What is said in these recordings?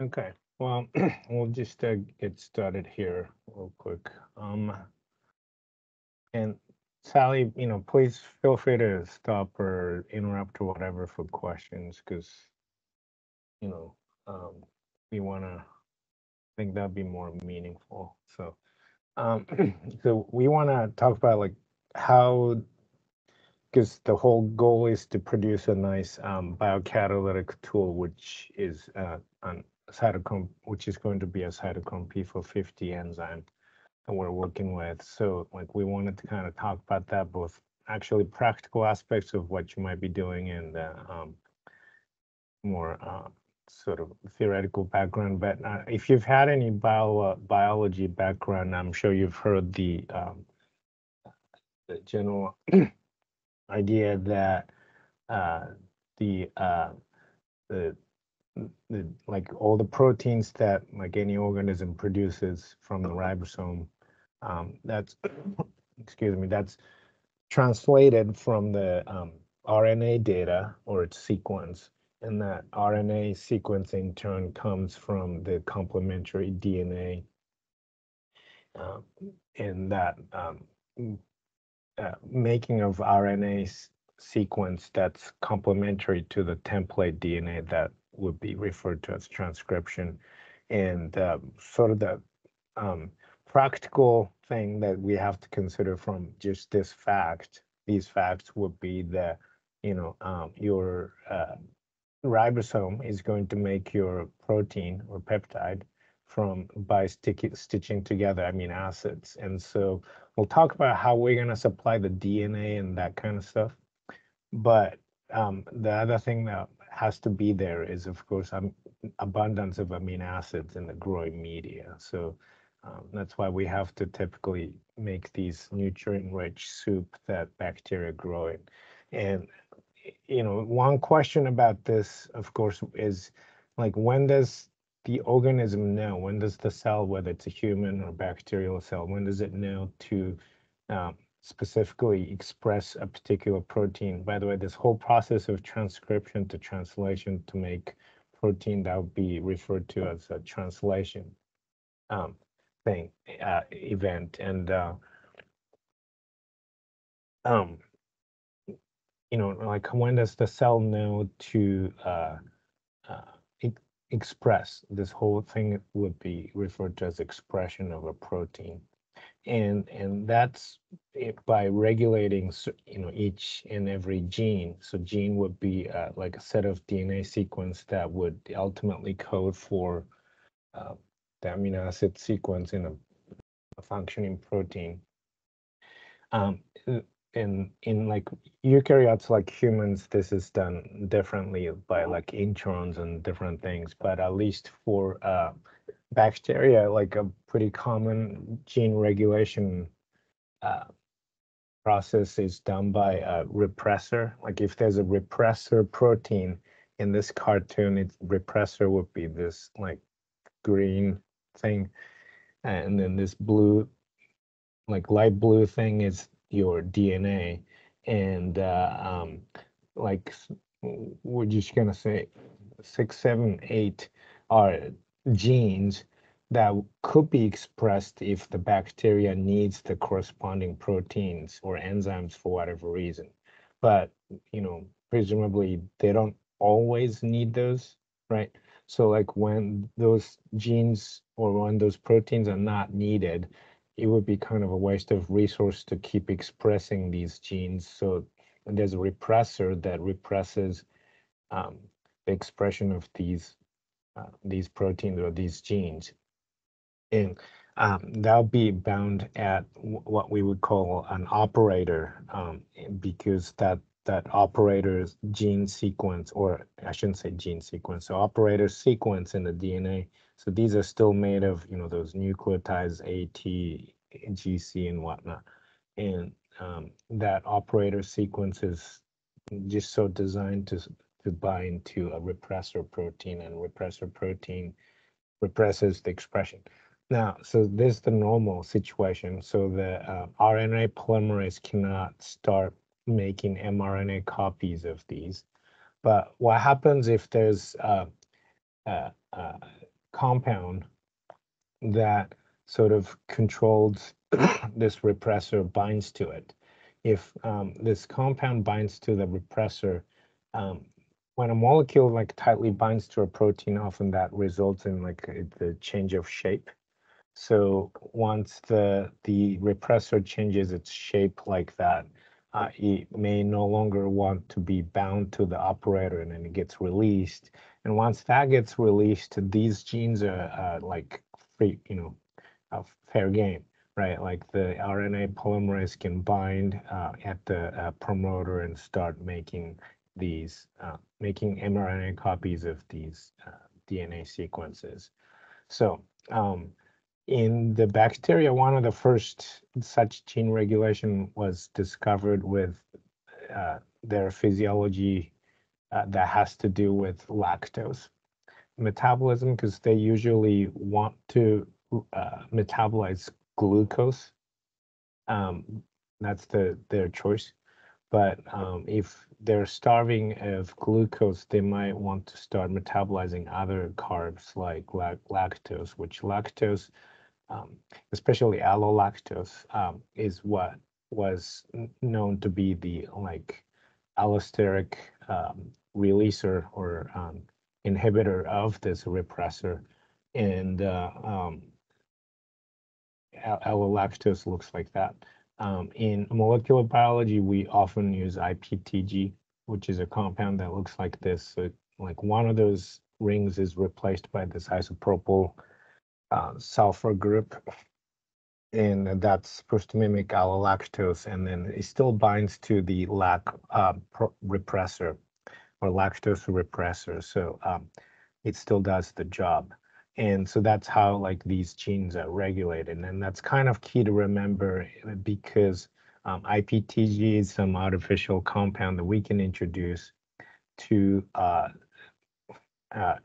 Okay, well, we'll just get started here real quick. And Sally, please feel free to stop or interrupt or whatever for questions, because you know, um, we want to think that'd be more meaningful. Um, so we want to talk about like how, because the whole goal is to produce a nice biocatalytic tool, which is an cytochrome, which is going to be a cytochrome P450 enzyme that we're working with. So like we wanted to kind of talk about that, both actually practical aspects of what you might be doing and more sort of theoretical background. But if you've had any biology background, I'm sure you've heard the general idea that uh, the the like all the proteins that like any organism produces from the ribosome, that's excuse me, that's translated from the RNA data or its sequence, and that RNA sequence in turn comes from the complementary DNA, um, and that making of RNA sequence that's complementary to the template DNA that would be referred to as transcription. And sort of the um, practical thing that we have to consider from just this fact, these facts would be that, your ribosome is going to make your protein or peptide from by stitching together amino acids. And so we'll talk about how we're going to supply the DNA and that kind of stuff. But the other thing that has to be there is, of course, abundance of amino acids in the growing media. So that's why we have to typically make these nutrient-rich soup that bacteria grow in. And one question about this, of course, is like when does the organism know? When does the cell, whether it's a human or bacterial cell, when does it know to specifically express a particular protein? By the way, this whole process of transcription to translation to make protein, that would be referred to as a translation um, thing, event. And um, like when does the cell know to uh, e express? This whole thing would be referred to as expression of a protein, and that's it by regulating each and every gene. So gene would be like a set of DNA sequence that would ultimately code for uh, the amino acid sequence in a functioning protein. Um, in like eukaryotes, like humans, this is done differently by like introns and different things. But at least for bacteria, like a pretty common gene regulation uh, process is done by a repressor. Like if there's a repressor protein in this cartoon, its repressor would be this like green thing, and then this blue, like light blue thing is your DNA, and like we're just gonna say 6, 7, 8 are genes that could be expressed if the bacteria needs the corresponding proteins or enzymes for whatever reason. But, presumably they don't always need those, right? So like when those genes or when those proteins are not needed, it would be kind of a waste of resource to keep expressing these genes. So there's a repressor that represses um, the expression of these proteins or these genes, and that'll be bound at what we would call an operator, because that operator's gene sequence, or I shouldn't say gene sequence, so operator sequence in the DNA. So these are still made of those nucleotides A, T, G, C, and whatnot, and that operator sequence is just so designed to bind to a repressor protein, and repressor protein represses the expression. Now, so this is the normal situation. So the RNA polymerase cannot start making mRNA copies of these. But what happens if there's compound that sort of controls this repressor binds to it. If this compound binds to the repressor, um, when a molecule like tightly binds to a protein, often that results in like the change of shape. So once the repressor changes its shape like that, it may no longer want to be bound to the operator, and then it gets released. And once that gets released, these genes are like free, fair game, right? Like the RNA polymerase can bind at the promoter and start making making mRNA copies of these DNA sequences. So in the bacteria, one of the first such gene regulation was discovered with their physiology that has to do with lactose metabolism, because they usually want to metabolize glucose. That's their choice. But if they're starving of glucose, they might want to start metabolizing other carbs like lactose, which lactose, especially allolactose, is what was known to be the like allosteric releaser or inhibitor of this repressor. And allolactose looks like that. In molecular biology, we often use IPTG, which is a compound that looks like this. So like one of those rings is replaced by this isopropyl sulfur group, and that's supposed to mimic allolactose, and then it still binds to the repressor or lactose repressor. So it still does the job. And so that's how like these genes are regulated. And that's kind of key to remember because IPTG is some artificial compound that we can introduce to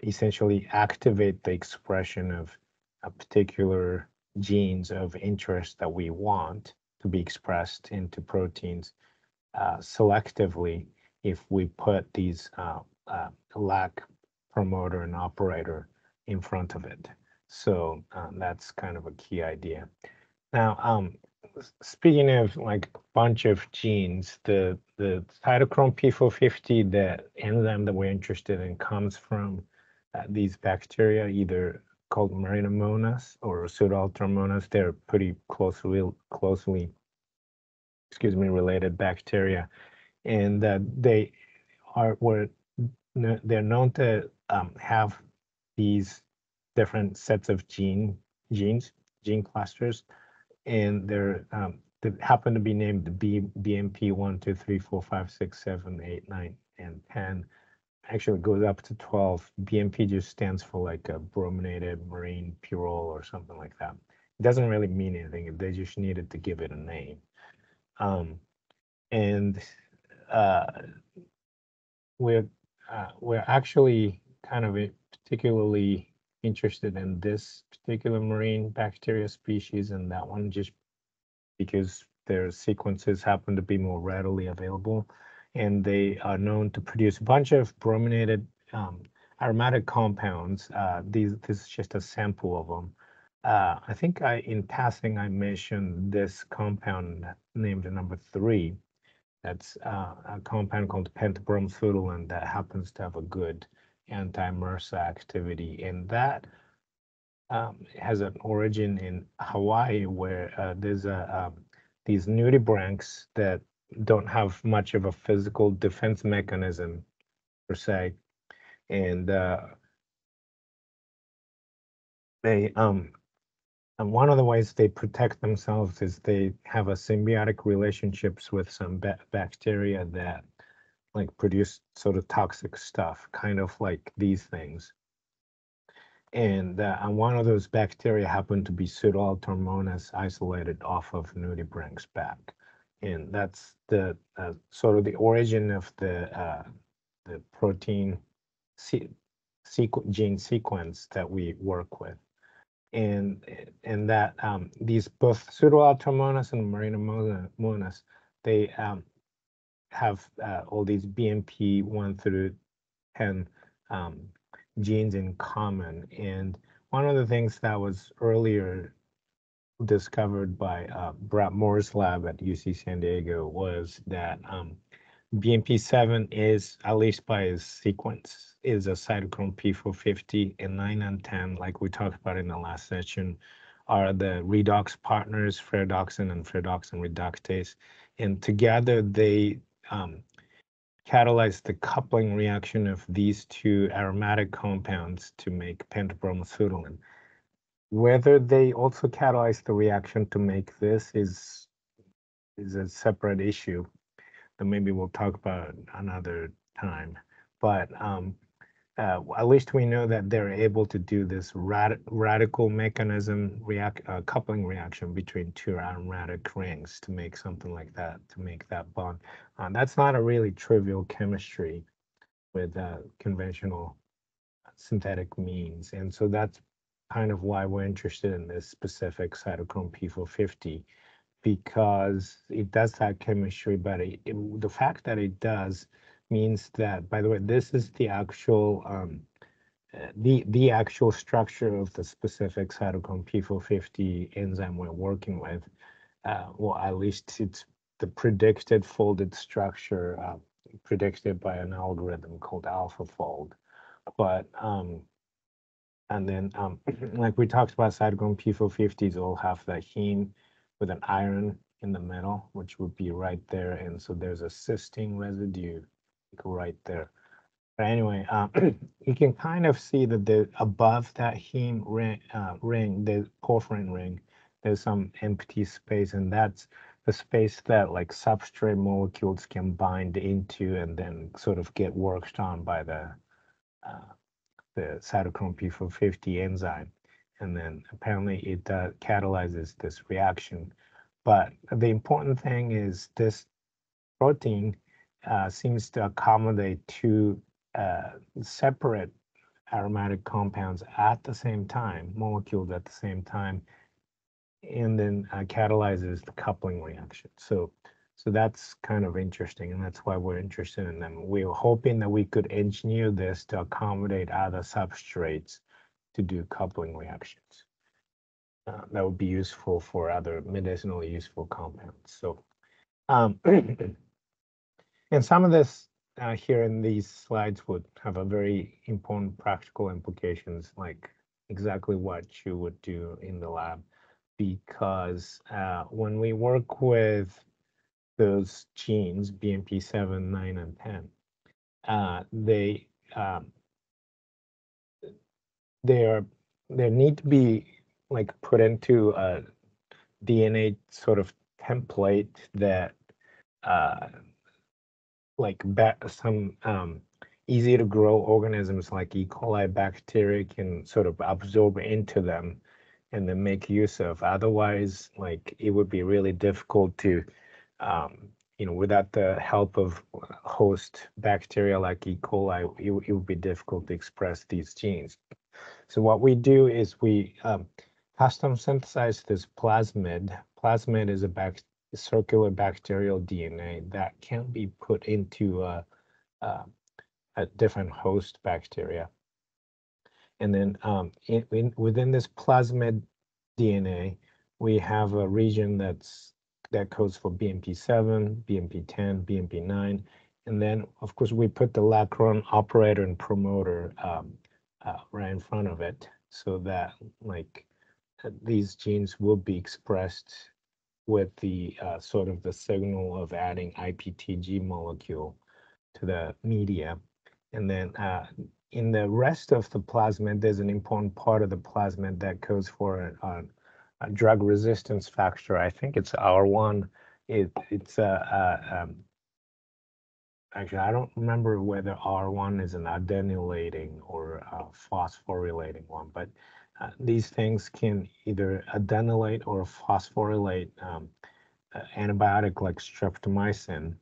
essentially activate the expression of a particular genes of interest that we want to be expressed into proteins selectively if we put these lac promoter and operator in front of it. So that's kind of a key idea. Now, speaking of like bunch of genes, the cytochrome P450, the enzyme that we're interested in, comes from these bacteria, either called Marinomonas or Pseudoalteromonas. They're pretty closely, excuse me, related bacteria, and they they're known to have these different sets of genes, gene clusters, and they happen to be named BMP 1, 2, 3, 4, 5, 6, 7, 8, 9, and 10. Actually, it goes up to 12. BMP just stands for like a brominated marine purole or something like that. It doesn't really mean anything. They just needed to give it a name. And uh, we're we're actually kind of particularly interested in this particular marine bacteria species and that one just because their sequences happen to be more readily available, and they are known to produce a bunch of brominated aromatic compounds. This is just a sample of them. I think in passing, I mentioned this compound named number 3. That's a compound called pentabromphthulin that happens to have a good anti-MRSA activity, and that has an origin in Hawaii, where there's these nudibranchs that don't have much of a physical defense mechanism per se, and they and one of the ways they protect themselves is they have a symbiotic relationships with some bacteria that like produce sort of toxic stuff, kind of like these things. And one of those bacteria happened to be Pseudoalteromonas isolated off of nudibranch's back. And that's the sort of the origin of the protein gene sequence that we work with. And that these both Pseudoalteromonas and Marinomonas, they have all these BMP 1 through 10 genes in common. And one of the things that was earlier discovered by Brad Moore's lab at UC San Diego was that BMP7 is, at least by its sequence, is a cytochrome P450, and 9 and 10, like we talked about in the last session, are the redox partners, ferredoxin and ferredoxin reductase. And together they catalyze the coupling reaction of these two aromatic compounds to make pentabromethylene. Whether they also catalyze the reaction to make this is a separate issue that maybe we'll talk about another time. But at least we know that they're able to do this radical mechanism coupling reaction between two aromatic rings to make something like that, to make that bond. That's not a really trivial chemistry with conventional synthetic means. And so that's kind of why we're interested in this specific cytochrome P450, because it does that chemistry, but the fact that it does means that, by the way, this is the actual the actual structure of the specific cytochrome P450 enzyme we're working with. Well, at least it's the predicted folded structure predicted by an algorithm called AlphaFold. But and then like we talked about, cytochrome P450s all have the heme with an iron in the middle, which would be right there. And so there's a cysteine residue right there. But anyway, you can kind of see that above that heme ring, the porphyrin ring, there's some empty space, and that's the space that like substrate molecules can bind into and then sort of get worked on by the cytochrome P450 enzyme. And then apparently it catalyzes this reaction. But the important thing is this protein seems to accommodate two separate aromatic compounds at the same time, molecules at the same time, and then catalyzes the coupling reaction. So that's kind of interesting, and that's why we're interested in them. We were hoping that we could engineer this to accommodate other substrates to do coupling reactions. That would be useful for other medicinally useful compounds. So, and some of this here in these slides would have a very important practical implications, like exactly what you would do in the lab, because when we work with those genes, BMP7, 9, and 10, they need to be like put into a DNA sort of template that like some easy to grow organisms like E. coli bacteria can sort of absorb into them and then make use of. Otherwise, like it would be really difficult to, without the help of host bacteria like E. coli, it would be difficult to express these genes. So what we do is we custom synthesize this plasmid. Plasmid is a circular bacterial DNA that can be put into a different host bacteria. And then within this plasmid DNA, we have a region that codes for BMP7, BMP10, BMP9. And then, of course, we put the Lacron operator and promoter right in front of it, so that like these genes will be expressed with the sort of the signal of adding IPTG molecule to the media. And then in the rest of the plasmid, there's an important part of the plasmid that codes for a drug resistance factor. I think it's R1. It's actually, I don't remember whether R1 is an adenylating or a phosphorylating one, but these things can either adenylate or phosphorylate antibiotic like streptomycin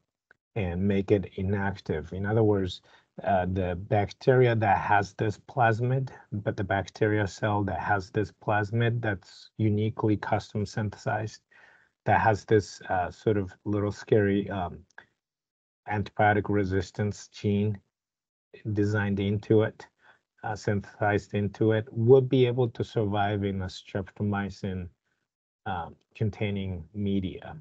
and make it inactive. In other words, the bacteria that has this plasmid, but the bacteria cell that has this plasmid that's uniquely custom synthesized, that has this sort of little scary antibiotic resistance gene designed into it, synthesized into it would be able to survive in a streptomycin containing media.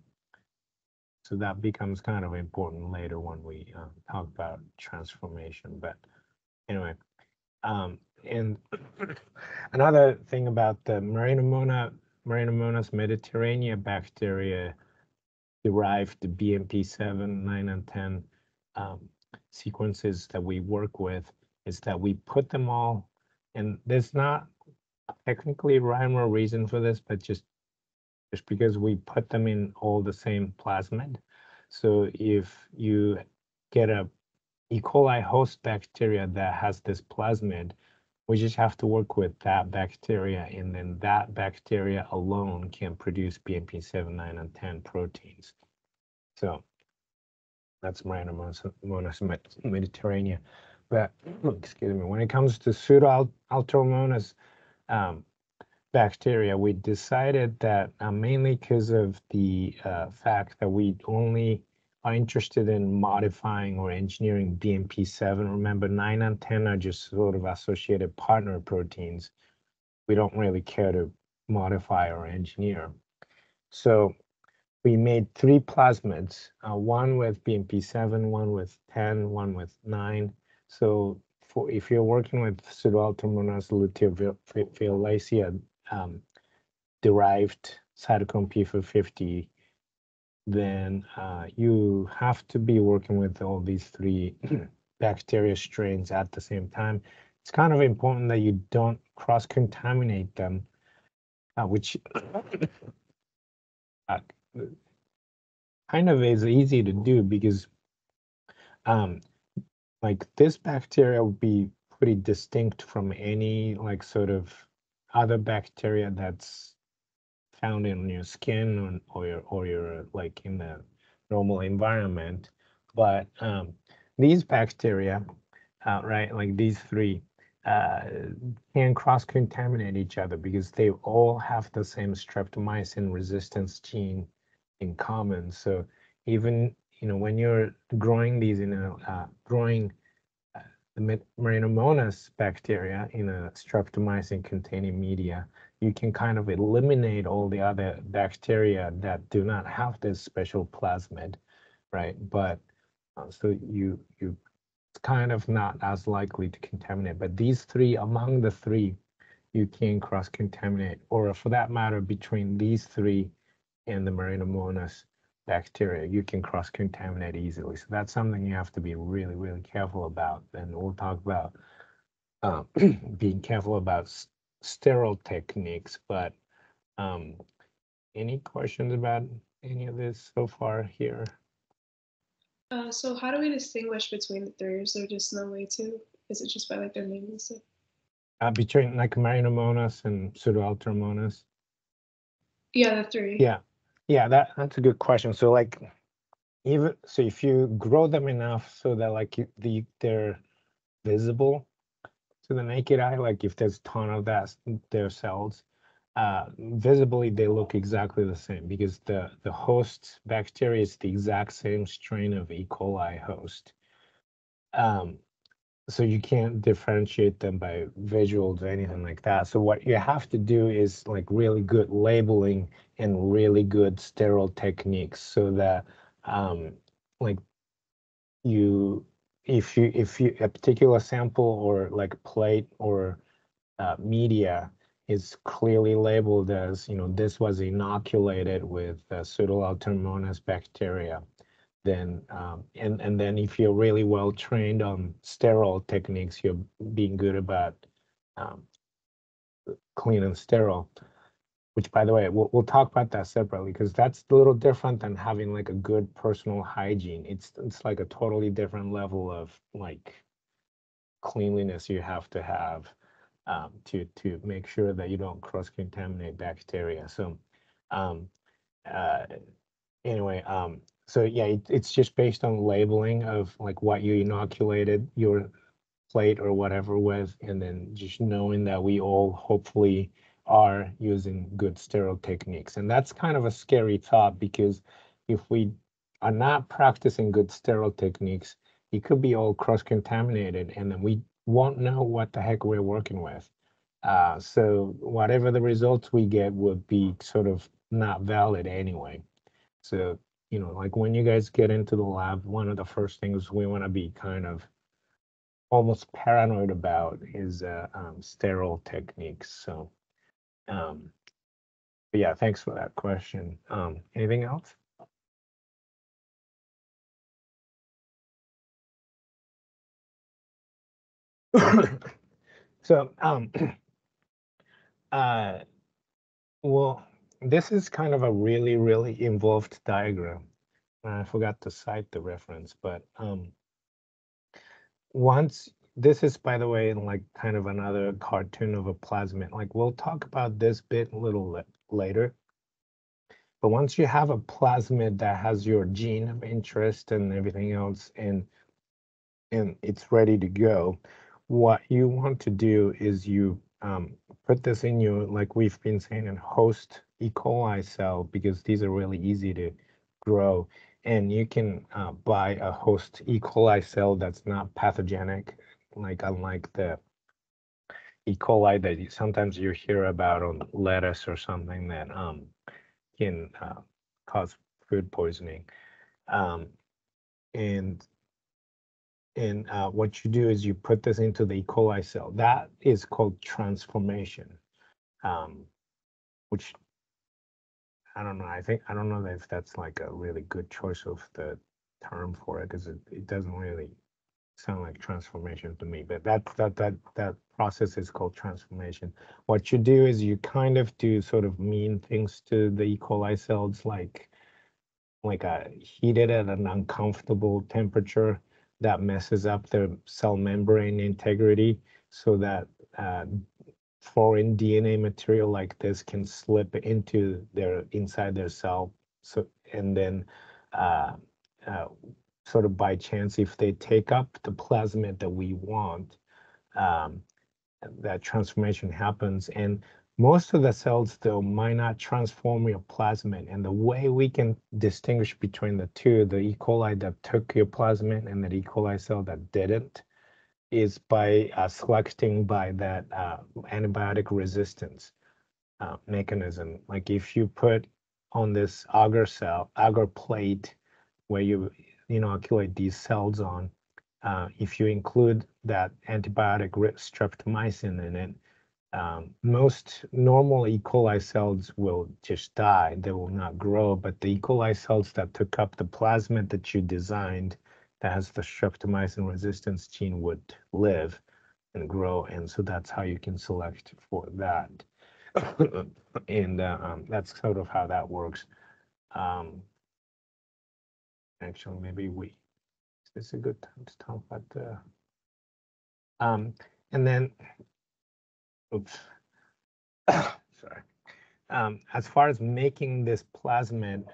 So that becomes kind of important later when we talk about transformation. But anyway, and another thing about the Marinomonas mediterranea bacteria derived the BMP7, 9, and 10 sequences that we work with is that we put them all, and there's not technically rhyme or reason for this, but just because we put them in all the same plasmid. So if you get a E. coli host bacteria that has this plasmid, we just have to work with that bacteria, and then that bacteria alone can produce BMP7, 9, and 10 proteins. So that's Marinomonas mediterranea. But excuse me, when it comes to pseudo-Alteromonas bacteria, we decided that mainly because of the fact that we only are interested in modifying or engineering BMP7. Remember, 9 and 10 are just sort of associated partner proteins. We don't really care to modify or engineer. So we made 3 plasmids, one with BMP7, one with 10, one with 9. So if you're working with pseudo-Alteromonas luteoviolacea derived cytochrome P450, then you have to be working with all these 3 bacteria strains at the same time. It's kind of important that you don't cross-contaminate them, which kind of is easy to do because like this bacteria would be pretty distinct from any like sort of other bacteria that's found in your skin or your like in the normal environment. But these bacteria, right, like these 3, can cross-contaminate each other because they all have the same streptomycin resistance gene in common. So even when you're growing these in a the Marinomonas bacteria in a streptomycin containing media, you can kind of eliminate all the other bacteria that do not have this special plasmid, right? But so it's kind of not as likely to contaminate. But these 3, among the 3, you can cross-contaminate, or for that matter, between these 3 and the Marinomonas bacteria, you can cross-contaminate easily. So that's something you have to be really, really careful about. And we'll talk about being careful about sterile techniques. But any questions about any of this so far here? So how do we distinguish between the 3? Is there just no way to? Is it just by like their name and stuff? Between like Marinomonas and pseudo-Alteromonas? Yeah, the 3. Yeah, that's a good question. So like even so, if you grow them enough so that like they're visible to the naked eye, like if there's a ton of their cells, visibly they look exactly the same because the host bacteria is the exact same strain of E. coli host. So you can't differentiate them by visuals or anything like that. So what you have to do is like really good labeling and really good sterile techniques so that like if you a particular sample or like plate or media is clearly labeled as this was inoculated with pseudo-Alteromonas bacteria, then and then if you're really well trained on sterile techniques, you're being good about um, clean and sterile. Which, by the way, we'll talk about that separately because that's a little different than having like a good personal hygiene. It's like a totally different level of like cleanliness you have to have to make sure that you don't cross-contaminate bacteria. So um, uh, anyway, so yeah, it's just based on labeling of like what you inoculated your plate or whatever with, and then just knowing that we all hopefully are using good sterile techniques. And that's kind of a scary thought because if we are not practicing good sterile techniques, it could be all cross-contaminated, and then we won't know what the heck we're working with. So whatever the results we get would be sort of not valid anyway. So, like when you guys get into the lab, one of the first things we want to be kind of almost paranoid about is sterile techniques. So, um, but yeah, thanks for that question. Anything else? So, uh, well, this is kind of a really, really involved diagram. I forgot to cite the reference, but once this is, by the way, like kind of another cartoon of a plasmid. Like we'll talk about this bit a little later. But once you have a plasmid that has your gene of interest and everything else, and it's ready to go, what you want to do is you put this in your, like we've been saying, in host E. coli cell, because these are really easy to grow. And you can buy a host E. coli cell that's not pathogenic, like unlike the E. coli that sometimes you hear about on lettuce or something that can cause food poisoning. Um, and what you do is you put this into the E. coli cell. That is called transformation, um, which I don't know. I don't know if that's like a really good choice of the term for it, because it doesn't really sound like transformation to me. But that process is called transformation. What you do is you kind of do sort of mean things to the E. coli cells, like heated at an uncomfortable temperature that messes up their cell membrane integrity, so that foreign DNA material like this can slip into their inside their cell. So and then uh, uh, sort of by chance, if they take up the plasmid that we want, um, that transformation happens. And most of the cells, though, might not transform your plasmid. And the way we can distinguish between the two, the E. coli that took your plasmid and the E. coli cell that didn't, is by selecting by that antibiotic resistance mechanism. Like if you put on this agar plate where you inoculate these cells on, if you include that antibiotic streptomycin in it, most normal E. coli cells will just die. They will not grow. But the E. coli cells that took up the plasmid that you designed that has the streptomycin resistance gene would live and grow. And so that's how you can select for that. And that's sort of how that works. Um, actually, maybe is this a good time to talk about the, and then, oops, sorry. As far as making this plasmid,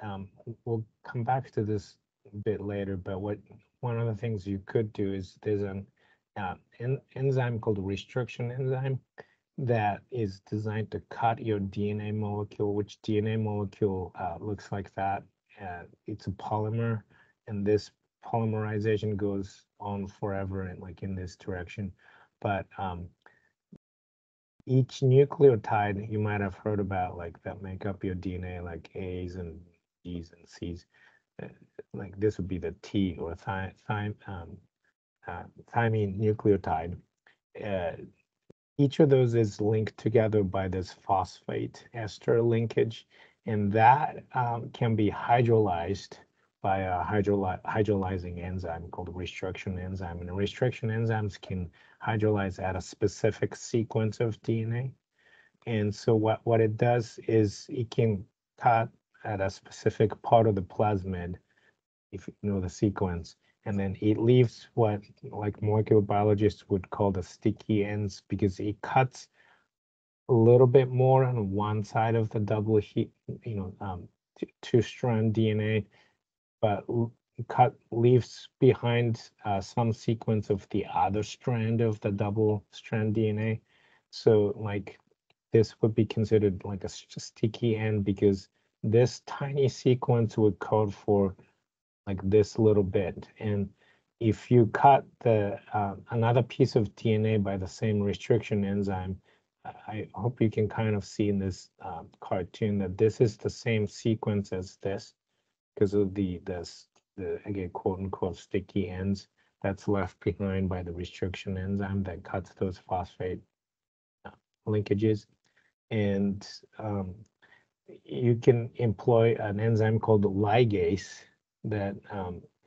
we'll come back to this a bit later, but one of the things you could do is there's an enzyme called a restriction enzyme that is designed to cut your DNA molecule, which DNA molecule looks like that. It's a polymer, and this polymerization goes on forever and like in this direction. But each nucleotide you might have heard about, like that make up your DNA, like A's and G's and C's. Uh, like this would be the T or thymine nucleotide. Uh, each of those is linked together by this phosphate ester linkage, and that can be hydrolyzed by a hydrolyzing enzyme called a restriction enzyme. And restriction enzymes can hydrolyze at a specific sequence of DNA. And so what it does is it can cut at a specific part of the plasmid, if you know the sequence, and then it leaves what like molecular biologists would call the sticky ends, because it cuts a little bit more on one side of the double heat, two-strand DNA, but cut leaves behind some sequence of the other strand of the double strand DNA. So like this would be considered like a sticky end, because this tiny sequence would code for like this little bit. And if you cut the another piece of DNA by the same restriction enzyme, I hope you can kind of see in this cartoon that this is the same sequence as this because of the again quote unquote sticky ends that's left behind by the restriction enzyme that cuts those phosphate linkages. And you can employ an enzyme called ligase that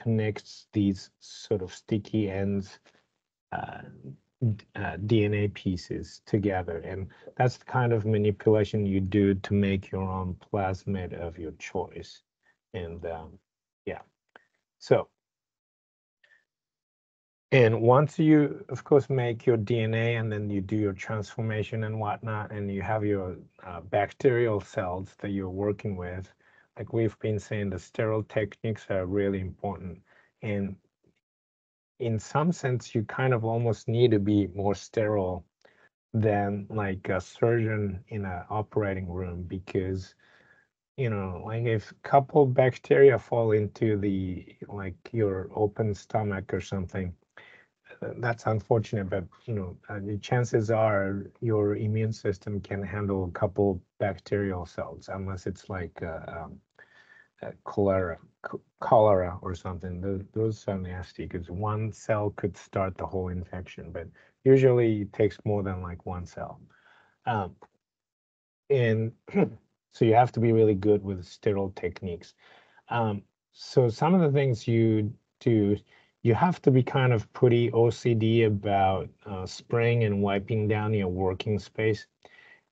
connects these sort of sticky ends DNA pieces together. And that's the kind of manipulation you do to make your own plasmid of your choice. And yeah, so, and once you, of course, make your DNA and then you do your transformation and whatnot, and you have your bacterial cells that you're working with, like we've been saying, the sterile techniques are really important. And in some sense, you kind of almost need to be more sterile than like a surgeon in an operating room because like if a couple bacteria fall into the like your open stomach or something, that's unfortunate, but the chances are your immune system can handle a couple bacterial cells unless it's like cholera or something. Those are nasty because one cell could start the whole infection, but usually it takes more than like one cell. Um, and so you have to be really good with sterile techniques. So some of the things you do, you have to be kind of pretty OCD about spraying and wiping down your working space.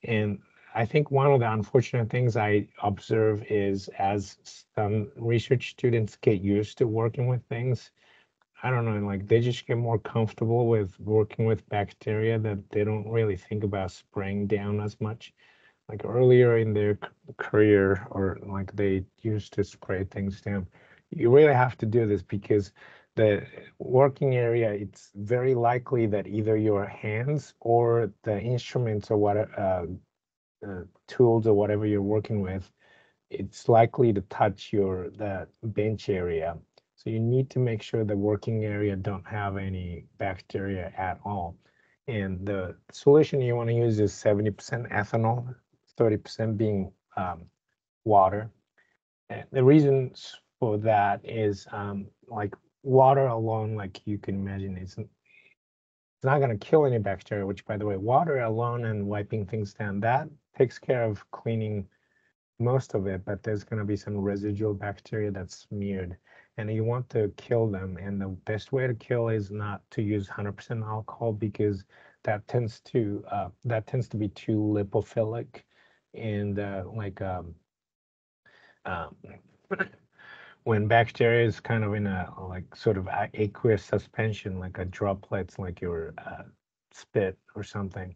And I think one of the unfortunate things I observe is as some research students get used to working with things, I don't know, like they just get more comfortable with working with bacteria that they don't really think about spraying down as much. Like earlier in their career, or like they used to spray things down. You really have to do this because the working area, it's very likely that either your hands or the instruments or what tools or whatever you're working with, it's likely to touch the bench area. So you need to make sure the working area don't have any bacteria at all. And the solution you want to use is 70% ethanol, 30% being water. And the reasons for that is like water alone, like you can imagine, it's not going to kill any bacteria, which by the way, water alone and wiping things down, that takes care of cleaning most of it, but there's going to be some residual bacteria that's smeared and you want to kill them. And the best way to kill is not to use 100% alcohol because that tends to be too lipophilic and um, when bacteria is kind of in a like sort of aqueous suspension, like a droplets, like your spit or something,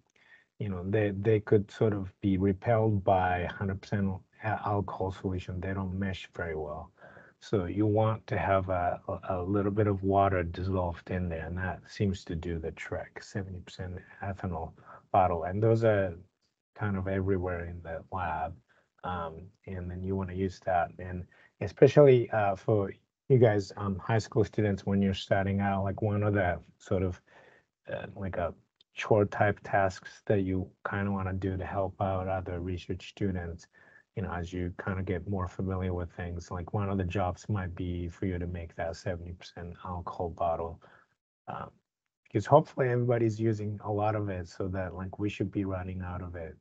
they could sort of be repelled by 100% alcohol solution. They don't mesh very well. So you want to have a little bit of water dissolved in there, and that seems to do the trick. 70% ethanol bottle, and those are kind of everywhere in the lab. And then you want to use that, and especially for you guys, high school students, when you're starting out, like one of the sort of like a chore type tasks that you kind of want to do to help out other research students, as you kind of get more familiar with things. Like one of the jobs might be for you to make that 70% alcohol bottle. Um, because hopefully everybody's using a lot of it so that like we should be running out of it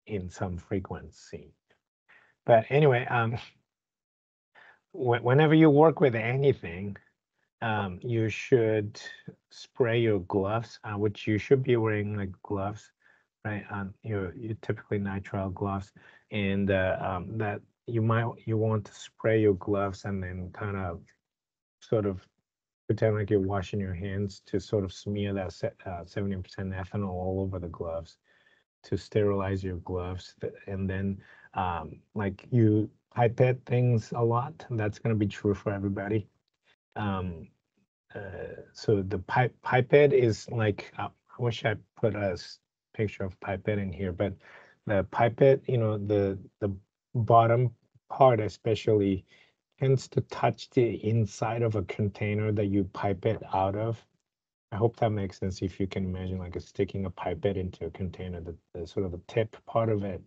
in some frequency. But anyway, whenever you work with anything, you should spray your gloves, which you should be wearing like gloves, right? Your typically nitrile gloves, and that you want to spray your gloves and then kind of sort of pretend like you're washing your hands to sort of smear that 70% ethanol all over the gloves to sterilize your gloves, and then like you pipette things a lot. That's going to be true for everybody. Um, so the pipette is like, I wish I put a picture of pipette in here, but the pipette, the bottom part especially tends to touch the inside of a container that you pipette out of. I hope that makes sense. If you can imagine like a sticking a pipette into a container, the sort of the tip part of it,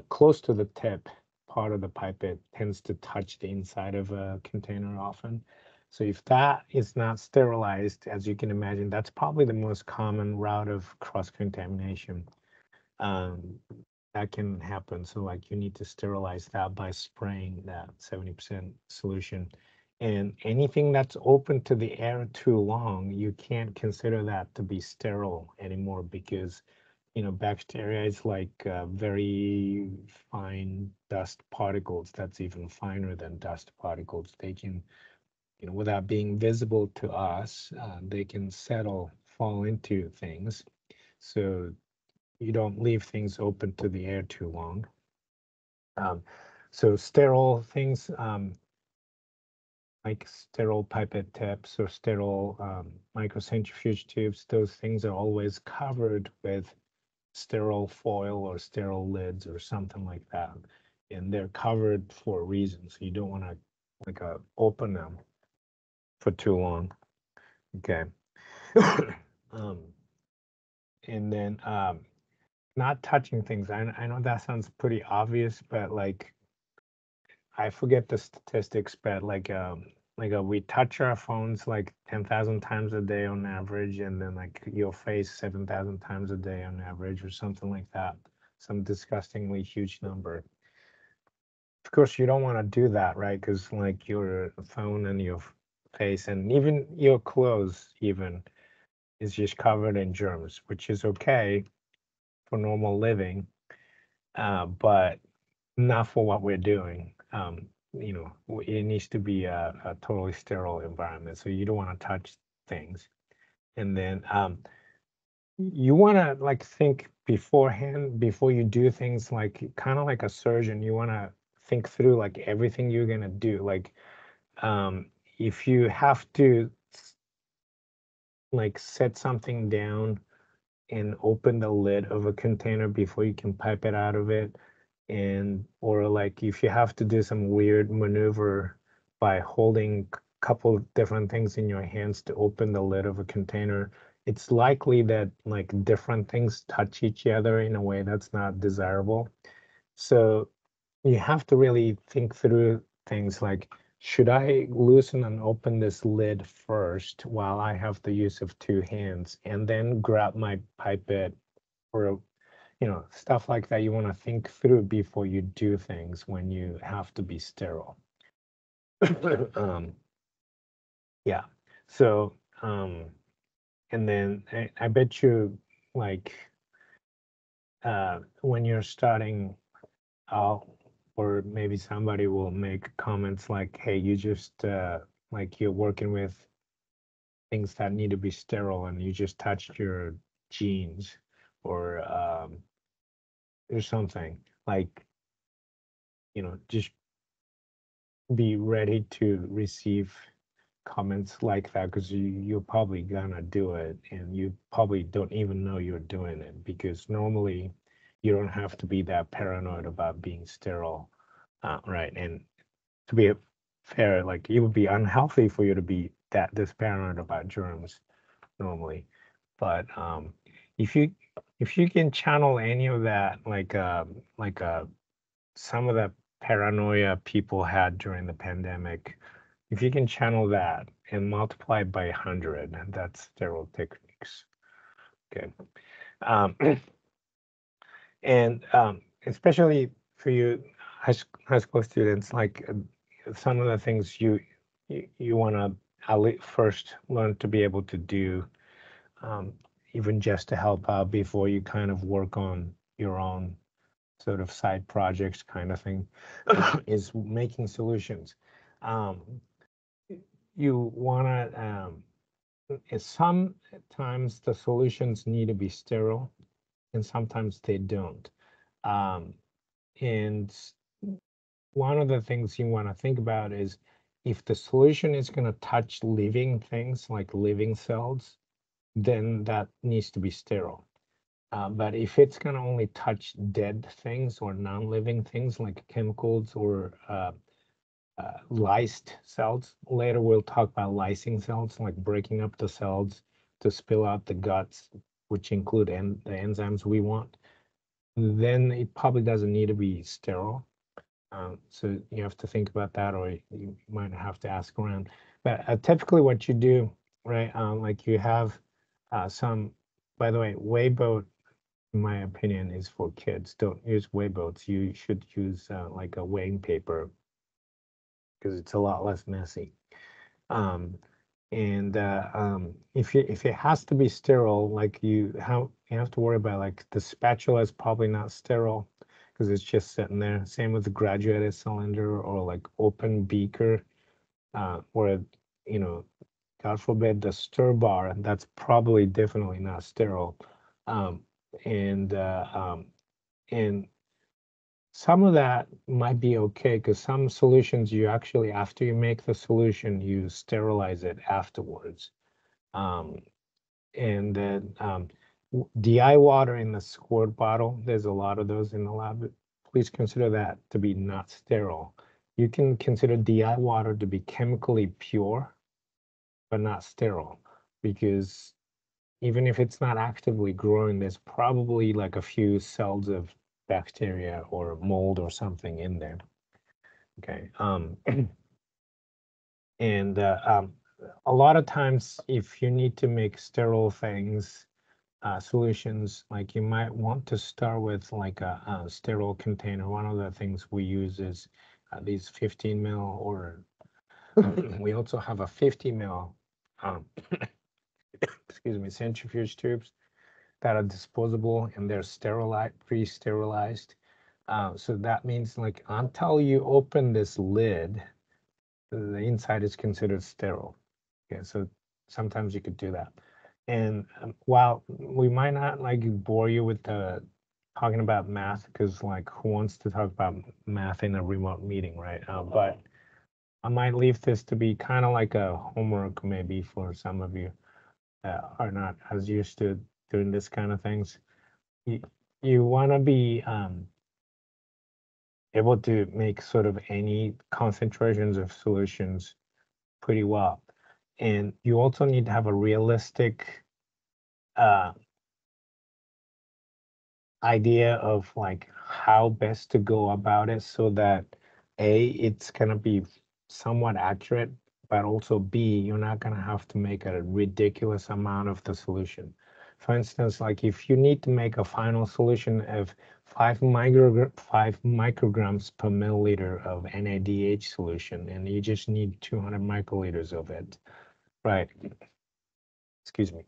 close to the tip part of the pipette tends to touch the inside of a container often. So if that is not sterilized, as you can imagine, that's probably the most common route of cross-contamination. Um, that can happen. So like you need to sterilize that by spraying that 70% solution. And anything that's open to the air too long, you can't consider that to be sterile anymore because, bacteria is like very fine dust particles that's even finer than dust particles. They can, without being visible to us, they can settle, fall into things. So you don't leave things open to the air too long. Um, so sterile things like sterile pipette tips or sterile microcentrifuge tubes, those things are always covered with sterile foil or sterile lids or something like that. And they're covered for a reason. So you don't want to like open them for too long. Okay. um, and then not touching things. I know that sounds pretty obvious, but like I forget the statistics, but we touch our phones like 10,000 times a day on average, and then like your face 7,000 times a day on average, or something like that. Some disgustingly huge number. Of course, you don't want to do that, right? Because like your phone and your face and even your clothes even is just covered in germs, which is okay for normal living, but not for what we're doing. It needs to be a totally sterile environment, so you don't want to touch things. And then you want to like think beforehand before you do things, like kind of like a surgeon. You want to think through like everything you're gonna do. Like um, if you have to like set something down and open the lid of a container before you can pipe it out of it, and or like if you have to do some weird maneuver by holding a couple of different things in your hands to open the lid of a container, it's likely that like different things touch each other in a way that's not desirable. So you have to really think through things like, should I loosen and open this lid first while I have the use of two hands and then grab my pipette, or stuff like that. You want to think through before you do things when you have to be sterile. um, yeah. So, and then I bet you, like, when you're starting out, or maybe somebody will make comments like, hey, you just, like, you're working with things that need to be sterile and you just touched your jeans, or something. Like, just be ready to receive comments like that, because you're probably gonna do it and you probably don't even know you're doing it, because normally you don't have to be that paranoid about being sterile, right? And to be fair, like it would be unhealthy for you to be this paranoid about germs normally. But if you if you can channel any of that, like some of the paranoia people had during the pandemic, if you can channel that and multiply it by 100, that's sterile techniques. Okay. Um, and especially for you high school students, like some of the things you want to first learn to be able to do, um, even just to help out before you kind of work on your own sort of side projects kind of thing, is making solutions. Um, you want to, sometimes the solutions need to be sterile and sometimes they don't. Um, and one of the things you want to think about is, if the solution is going to touch living things like living cells, then that needs to be sterile. But if it's going to only touch dead things or non-living things like chemicals or lysed cells. Later, we'll talk about lysing cells, like breaking up the cells to spill out the guts, which include the enzymes we want. Then it probably doesn't need to be sterile. So you have to think about that, or you might have to ask around. But typically, what you do, right? Like you have some. By the way, whey boat, in my opinion, is for kids. Don't use whey boats. You should use like a weighing paper because it's a lot less messy. Um, and if it has to be sterile, like you have to worry about like the spatula is probably not sterile because it's just sitting there. Same with the graduated cylinder or like open beaker, or you know, God forbid the stir bar. That's probably definitely not sterile. Um, and uh, um, and some of that might be okay because some solutions you actually, after you make the solution, you sterilize it afterwards. Um, and then DI water in the squirt bottle, there's a lot of those in the lab. Please consider that to be not sterile. You can consider DI water to be chemically pure, but not sterile, because even if it's not actively growing, there's probably like a few cells of bacteria or mold or something in there. Okay. And a lot of times, if you need to make sterile things, solutions, like you might want to start with like a sterile container. One of the things we use is these 15 mil, or we also have a 50 mil, um, excuse me, centrifuge tubes that are disposable and they're sterilized, pre-sterilized. So that means like until you open this lid, the inside is considered sterile. Okay, so sometimes you could do that. And while we might not like bore you with the talking about math, because like who wants to talk about math in a remote meeting, right? But I might leave this to be kind of like a homework maybe for some of you that are not as used to doing this kind of things. You, you want to be able to make sort of any concentrations of solutions pretty well. And you also need to have a realistic uh, idea of like how best to go about it so that A, it's gonna be somewhat accurate, but also B, you're not gonna have to make a ridiculous amount of the solution. For instance, like if you need to make a final solution of 5 micrograms per milliliter of NADH solution, and you just need 200 microliters of it, right? Excuse me.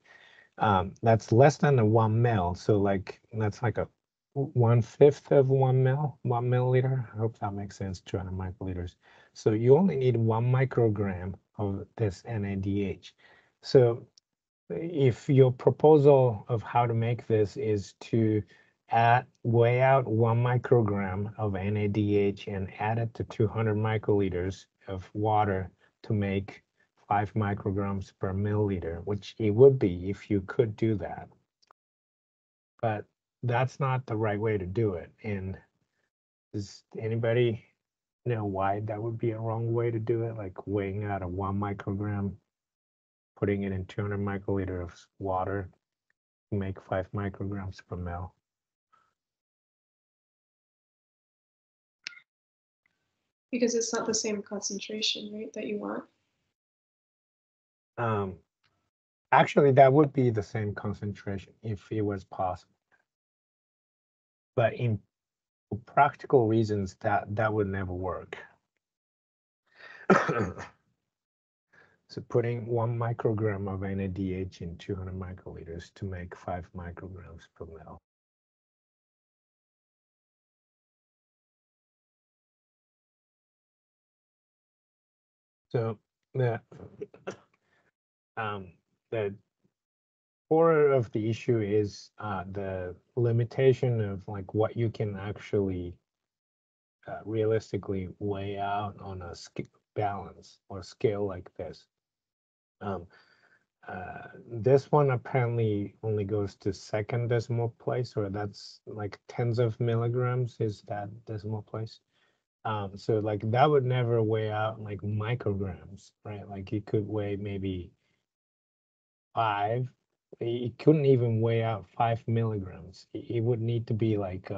That's less than a 1 mil. So like that's like a 1/5 of 1 mil, 1 milliliter. I hope that makes sense, 200 microliters. So you only need 1 microgram of this NADH. So if your proposal of how to make this is to weigh out 1 microgram of NADH and add it to 200 microliters of water to make 5 micrograms per milliliter, which it would be if you could do that. But that's not the right way to do it. And does anybody know why that would be a wrong way to do it? Like weighing out a 1 microgram, putting it in 200 microliter of water to make 5 micrograms per mil. Because it's not the same concentration, right, that you want. Um, Actually, that would be the same concentration if it was possible. But in practical reasons, that would never work. So putting 1 microgram of NADH in 200 microliters to make 5 micrograms per mil. So the um, the core of the issue is the limitation of like what you can actually realistically weigh out on a balance or scale like this. Um, this one apparently only goes to second decimal place, or that's like tens of milligrams is that decimal place. So like that would never weigh out like micrograms, right? Like it could weigh maybe five. It couldn't even weigh out 5 milligrams. It would need to be like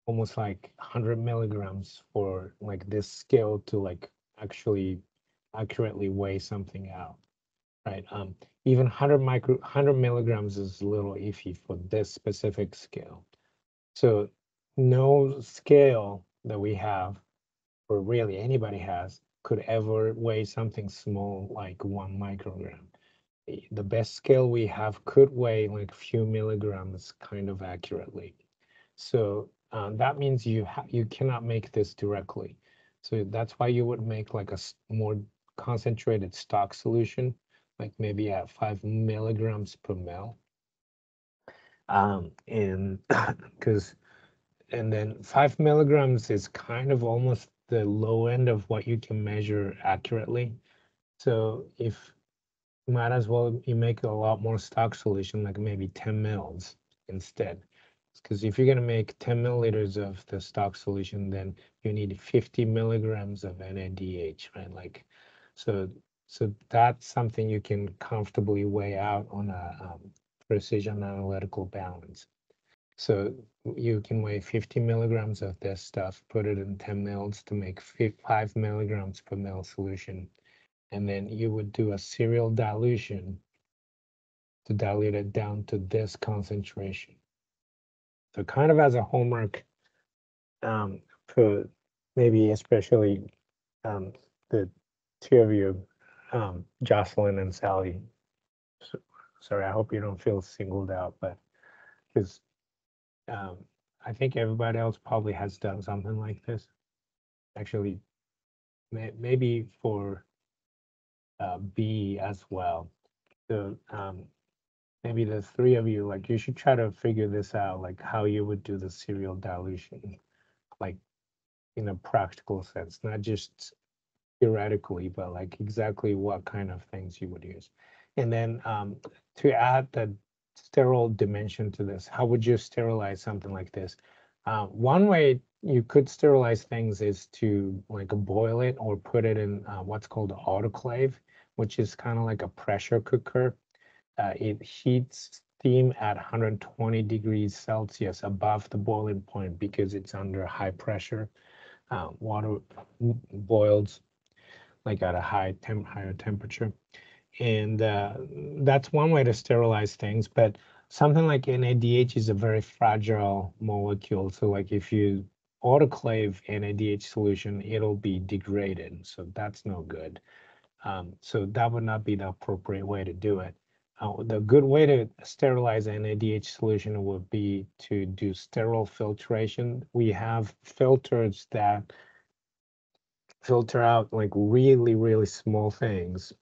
almost like 100 milligrams for like this scale to like actually accurately weigh something out, right? Even 100 milligrams is a little iffy for this specific scale. So no scale that we have, or really anybody has, could ever weigh something small like 1 microgram. The best scale we have could weigh like a few milligrams kind of accurately. So that means you cannot make this directly. So that's why you would make like a more concentrated stock solution, like maybe at 5 milligrams per mil. And because and then 5 milligrams is kind of almost the low end of what you can measure accurately. So if might as well you make a lot more stock solution, like maybe 10 mils instead. Because if you're going to make 10 milliliters of the stock solution, then you need 50 milligrams of NADH, right? Like, so so that's something you can comfortably weigh out on a precision analytical balance. So you can weigh 50 milligrams of this stuff, put it in 10 mils to make 5 milligrams per mil solution. And then you would do a serial dilution to dilute it down to this concentration. So kind of as a homework for maybe especially um, the two of you, Jocelyn and Sally. So, sorry, I hope you don't feel singled out, but because um, I think everybody else probably has done something like this. Actually, maybe for B as well. So maybe the three of you, like you should try to figure this out, like how you would do the serial dilution, like in a practical sense, not just theoretically, but like exactly what kind of things you would use. And then to add the sterile dimension to this, how would you sterilize something like this? One way you could sterilize things is to like boil it or put it in what's called autoclave, which is kind of like a pressure cooker. It heats steam at 120 degrees Celsius above the boiling point because it's under high pressure. Water boils like at a higher temperature. And that's one way to sterilize things. But something like NADH is a very fragile molecule. So like if you autoclave NADH solution, it'll be degraded. So that's no good. So that would not be the appropriate way to do it. The good way to sterilize NADH solution would be to do sterile filtration. We have filters that filter out like really, really small things.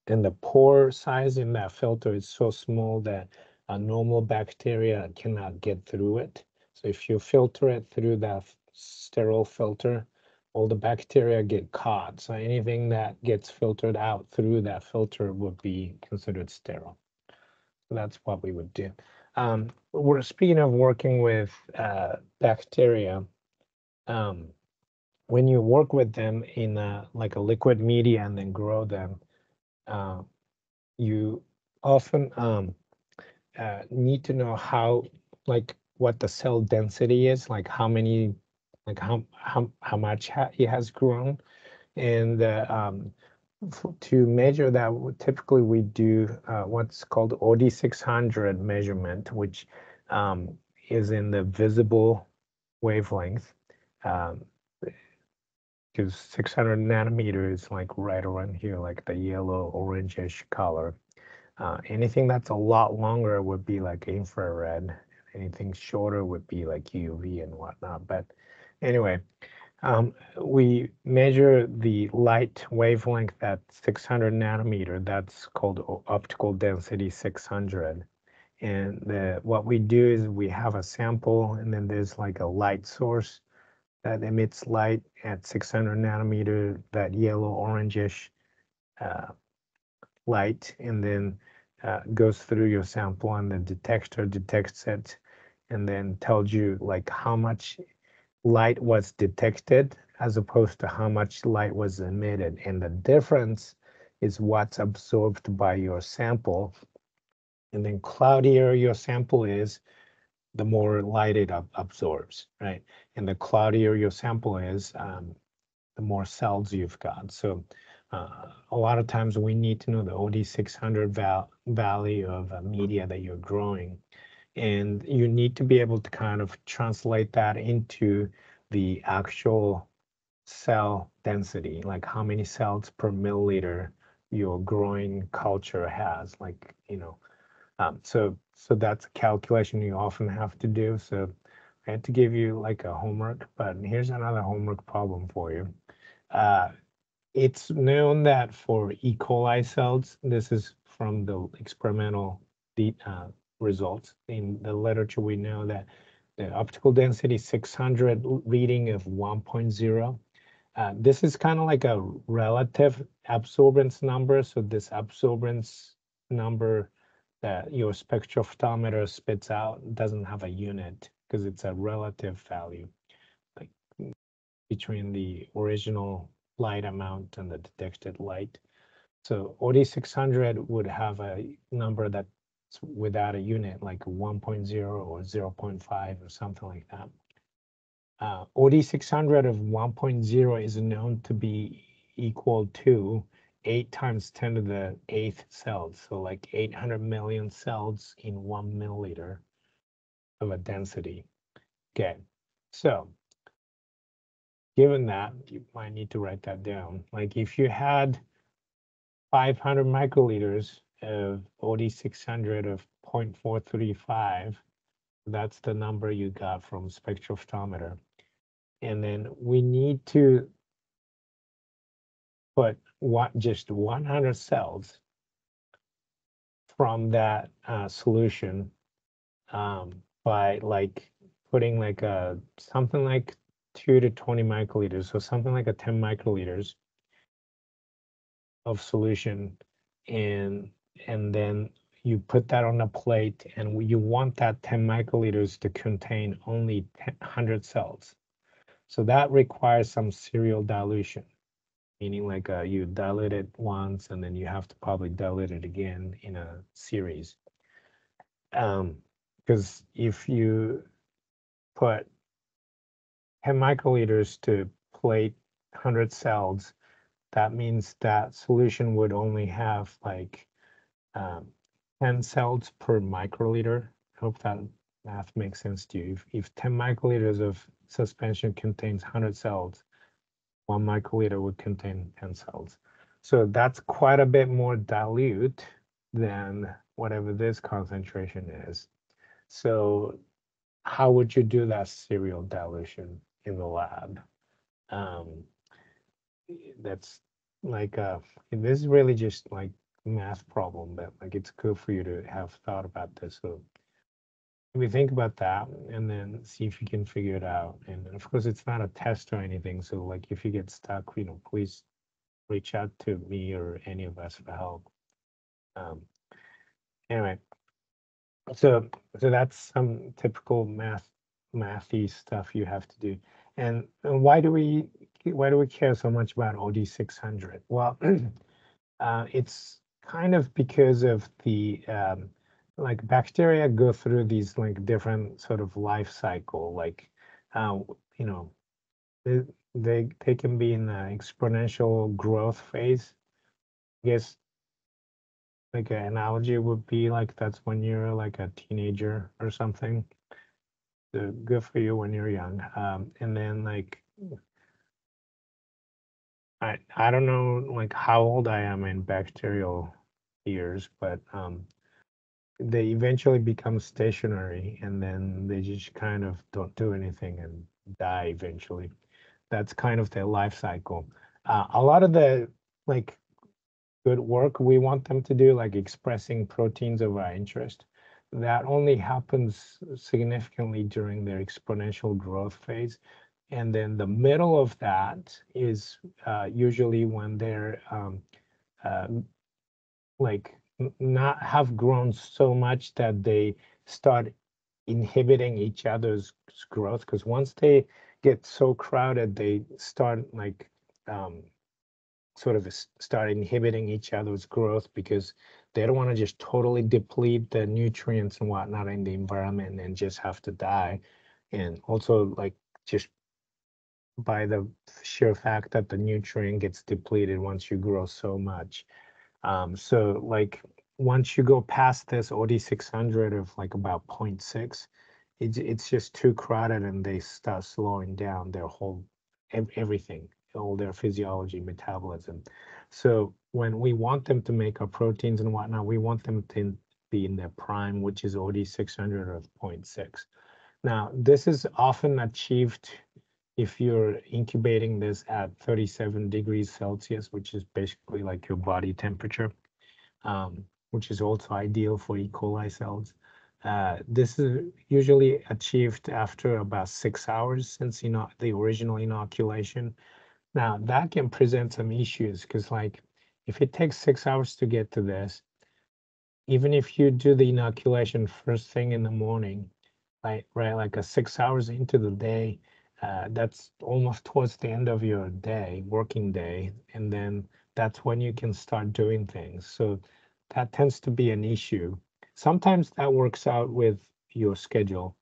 And the pore size in that filter is so small that a normal bacteria cannot get through it. So if you filter it through that sterile filter, all the bacteria get caught. So anything that gets filtered out through that filter would be considered sterile. So that's what we would do. We're speaking of working with bacteria. Um, when you work with them in like a liquid media and then grow them, uh, you often need to know how, like, what the cell density is, like how many, like how much it has grown, and to measure that, typically we do what's called OD600 measurement, which is in the visible wavelength. Um, because 600 nanometer is like right around here, like the yellow orangish color. Anything that's a lot longer would be like infrared. Anything shorter would be like UV and whatnot. But anyway, we measure the light wavelength at 600 nanometer. That's called optical density 600. And what we do is we have a sample, and then there's like a light source that emits light at 600 nanometer, that yellow orangish uh, light, and then goes through your sample, and the detector detects it and then tells you like how much light was detected as opposed to how much light was emitted. And the difference is what's absorbed by your sample. And then cloudier your sample is, the more light it absorbs, right? And the cloudier your sample is, the more cells you've got. So a lot of times we need to know the OD600 value of a media that you're growing. And you need to be able to kind of translate that into the actual cell density, like how many cells per milliliter your growing culture has, like, so that's a calculation you often have to do. So I had to give you like a homework, but here's another homework problem for you. Uh, it's known that for E. coli cells, this is from the experimental results. In the literature, we know that the optical density 600 reading of 1.0. This is kind of like a relative absorbance number. So this absorbance number that your spectrophotometer spits out doesn't have a unit because it's a relative value, like between the original light amount and the detected light. So OD600 would have a number that's without a unit, like 1.0 or 0.5 or something like that. OD600 of 1.0 is known to be equal to 8 times 10 to the 8th cells. So like 800 million cells in 1 milliliter of a density. Okay, so given that, you might need to write that down. Like if you had 500 microliters of OD600 of 0.435, that's the number you got from spectrophotometer. And then we need to put just 100 cells from that solution by like putting like a something like 2 to 20 microliters, so something like a 10 microliters of solution, and then you put that on a plate, and you want that 10 microliters to contain only 100 cells. So that requires some serial dilution, meaning like you dilute it once and then you have to probably dilute it again in a series. Because if you put 10 microliters to plate 100 cells, that means that solution would only have like 10 cells per microliter. I hope that math makes sense to you. If 10 microliters of suspension contains 100 cells, 1 microliter would contain 10 cells. So that's quite a bit more dilute than whatever this concentration is. So how would you do that serial dilution in the lab? Um, that's like this is really just like math problem, but like it's good for you to have thought about this. So maybe think about that and then see if you can figure it out. And of course, it's not a test or anything. So like if you get stuck, please reach out to me or any of us for help. Um, anyway, so that's some typical mathy stuff you have to do. And why do we care so much about OD600? Well, it's kind of because of the like bacteria go through these like different sort of life cycle, like uh, you know they, they can be in an exponential growth phase. I guess like an analogy would be like that's when you're like a teenager or something. So good for you when you're young. And then like I don't know like how old I am in bacterial years, but they eventually become stationary and then they just kind of don't do anything and die eventually. That's kind of their life cycle. A lot of the like good work we want them to do, like expressing proteins of our interest, that only happens significantly during their exponential growth phase. And then the middle of that is usually when they're uh, like not have grown so much that they start inhibiting each other's growth. Because once they get so crowded, they start like sort of start inhibiting each other's growth because they don't want to just totally deplete the nutrients and whatnot in the environment and just have to die. And also, like, just by the sheer fact that the nutrient gets depleted once you grow so much. So like once you go past this OD 600 of like about zero point 0.6, it's just too crowded and they start slowing down their whole everything, all their physiology, metabolism. So when we want them to make our proteins and whatnot, we want them to be in their prime, which is OD 600 or zero point 0.6. Now, this is often achieved if you're incubating this at 37 degrees Celsius, which is basically like your body temperature, which is also ideal for E. coli cells. This is usually achieved after about 6 hours since the original inoculation. Now, that can present some issues because, like, if it takes 6 hours to get to this, even if you do the inoculation first thing in the morning, like a 6 hours into the day, that's almost towards the end of your day, working day, and then that's when you can start doing things. So that tends to be an issue. Sometimes that works out with your schedule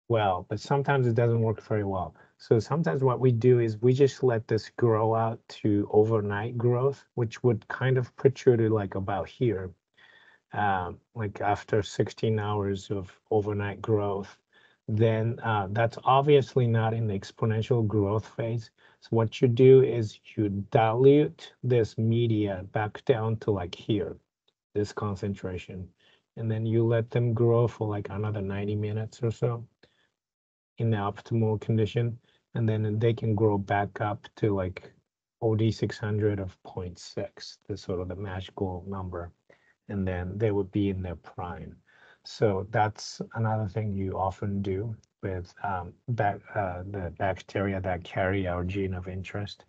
well, but sometimes it doesn't work very well. So sometimes what we do is we just let this grow out to overnight growth, which would kind of put you to like about here, like after 16 hours of overnight growth, then that's obviously not in the exponential growth phase. So what you do is you dilute this media back down to like here, this concentration, and then you let them grow for like another 90 minutes or so in the optimal condition, and then they can grow back up to like OD 600 of zero point 0.6, the sort of the magical number, and then they would be in their prime. So that's another thing you often do with the bacteria that carry our gene of interest.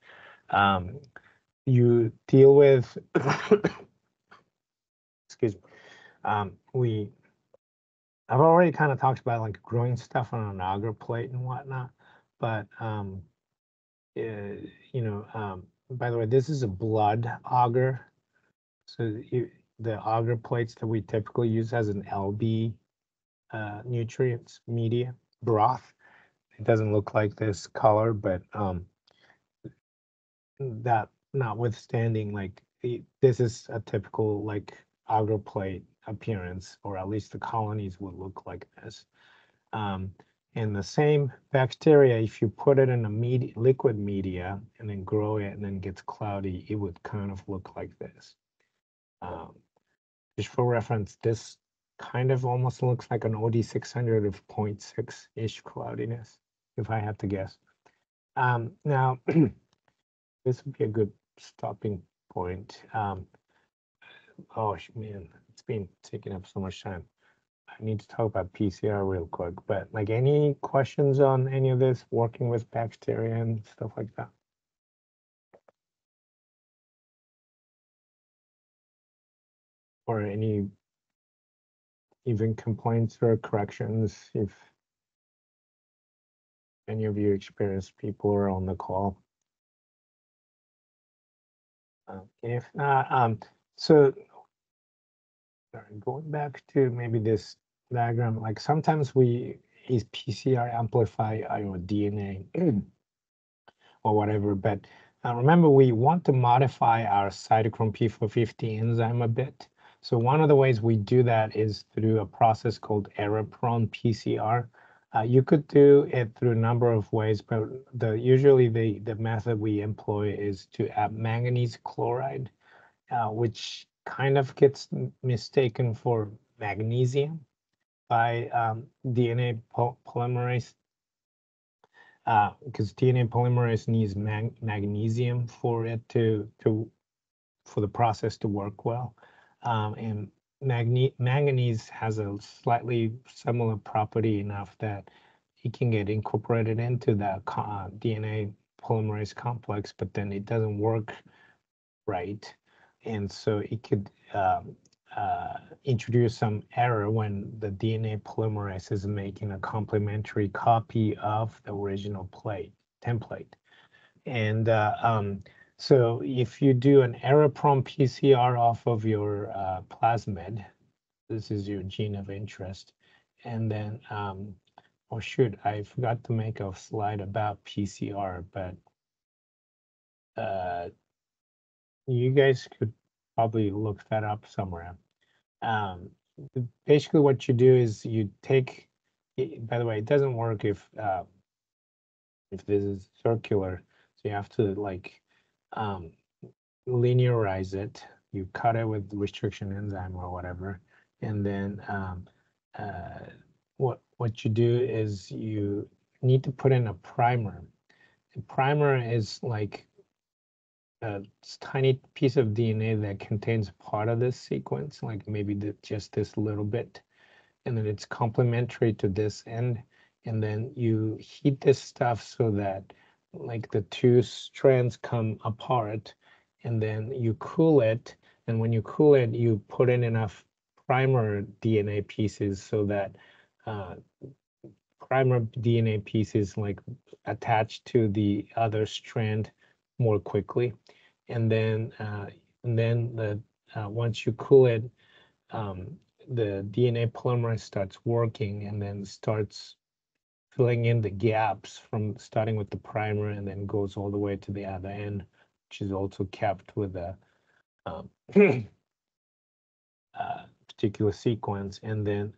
Um, you deal with, excuse me, I've already kind of talked about like growing stuff on an agar plate and whatnot, but you know, by the way, this is a blood agar. So the agar plates that we typically use as an LB nutrients media broth. It doesn't look like this color, but that notwithstanding, like this is a typical like agar plate appearance, or at least the colonies would look like this. Um, and the same bacteria, if you put it in a liquid media and then grow it and then gets cloudy, it would kind of look like this. Um, just for reference, this kind of almost looks like an OD 600 of 0.6-ish cloudiness, if I had to guess. Now, this would be a good stopping point. Oh, man, it's been taking up so much time. I need to talk about PCR real quick, but like any questions on any of this, working with bacteria and stuff like that? Or any even complaints or corrections if any of you experienced people are on the call? If not, so going back to maybe this diagram, like sometimes we is PCR amplify our DNA or whatever, but remember we want to modify our cytochrome P450 enzyme a bit. So one of the ways we do that is through a process called error-prone PCR. You could do it through a number of ways, but usually the method we employ is to add manganese chloride, which kind of gets mistaken for magnesium by DNA polymerase, because DNA polymerase needs magnesium for it for the process to work well, and manganese has a slightly similar property enough that it can get incorporated into that DNA polymerase complex, but then it doesn't work right, and so it could introduce some error when the DNA polymerase is making a complementary copy of the original template. And so if you do an error-prompt PCR off of your plasmid, this is your gene of interest, and then, oh shoot, I forgot to make a slide about PCR, but you guys could probably look that up somewhere. Basically what you do is you take, by the way, it doesn't work if this is circular, so you have to like linearize it. You cut it with restriction enzyme or whatever, and then what you do is you need to put in a primer. A primer is like a tiny piece of DNA that contains part of this sequence, like maybe just this little bit, and then it's complementary to this end, and then you heat this stuff so that like the two strands come apart, and then you cool it, and when you cool it, you put in enough primer DNA pieces so that primer DNA pieces like attach to the other strand more quickly, and then once you cool it, the DNA polymerase starts working and then starts filling in the gaps from starting with the primer and then goes all the way to the other end, which is also kept with a particular sequence. And then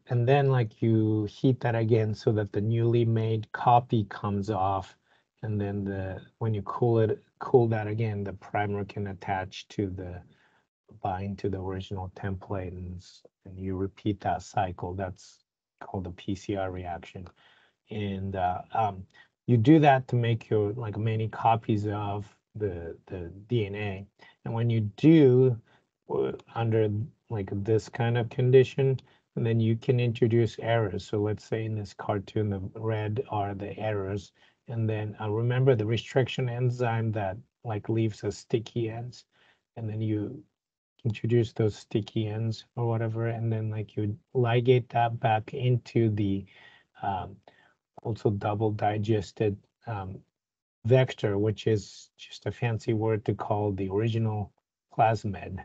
and then like you heat that again so that the newly made copy comes off, and then when you cool that again, the primer can attach to the bind to the original template, and you repeat that cycle. That's called the PCR reaction. And you do that to make your like many copies of the DNA. And when you do under like this kind of condition, and then you can introduce errors. So let's say in this cartoon, the red are the errors. And then remember the restriction enzyme that like leaves a sticky ends. And then you introduce those sticky ends or whatever, and then like you ligate that back into the also double digested vector, which is just a fancy word to call the original plasmid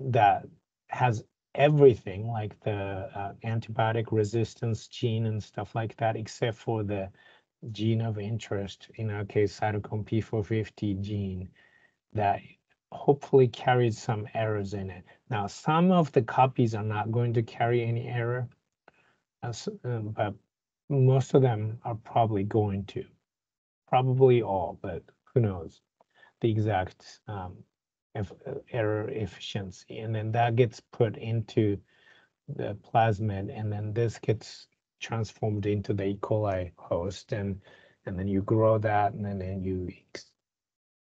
that has everything like the antibiotic resistance gene and stuff like that, except for the gene of interest, in our case, cytochrome P450 gene, that hopefully carries some errors in it. Now, some of the copies are not going to carry any error, but most of them are probably going to. Probably all, but who knows the exact error efficiency. And then that gets put into the plasmid, and then this gets transformed into the E. coli host, and then you grow that, and then you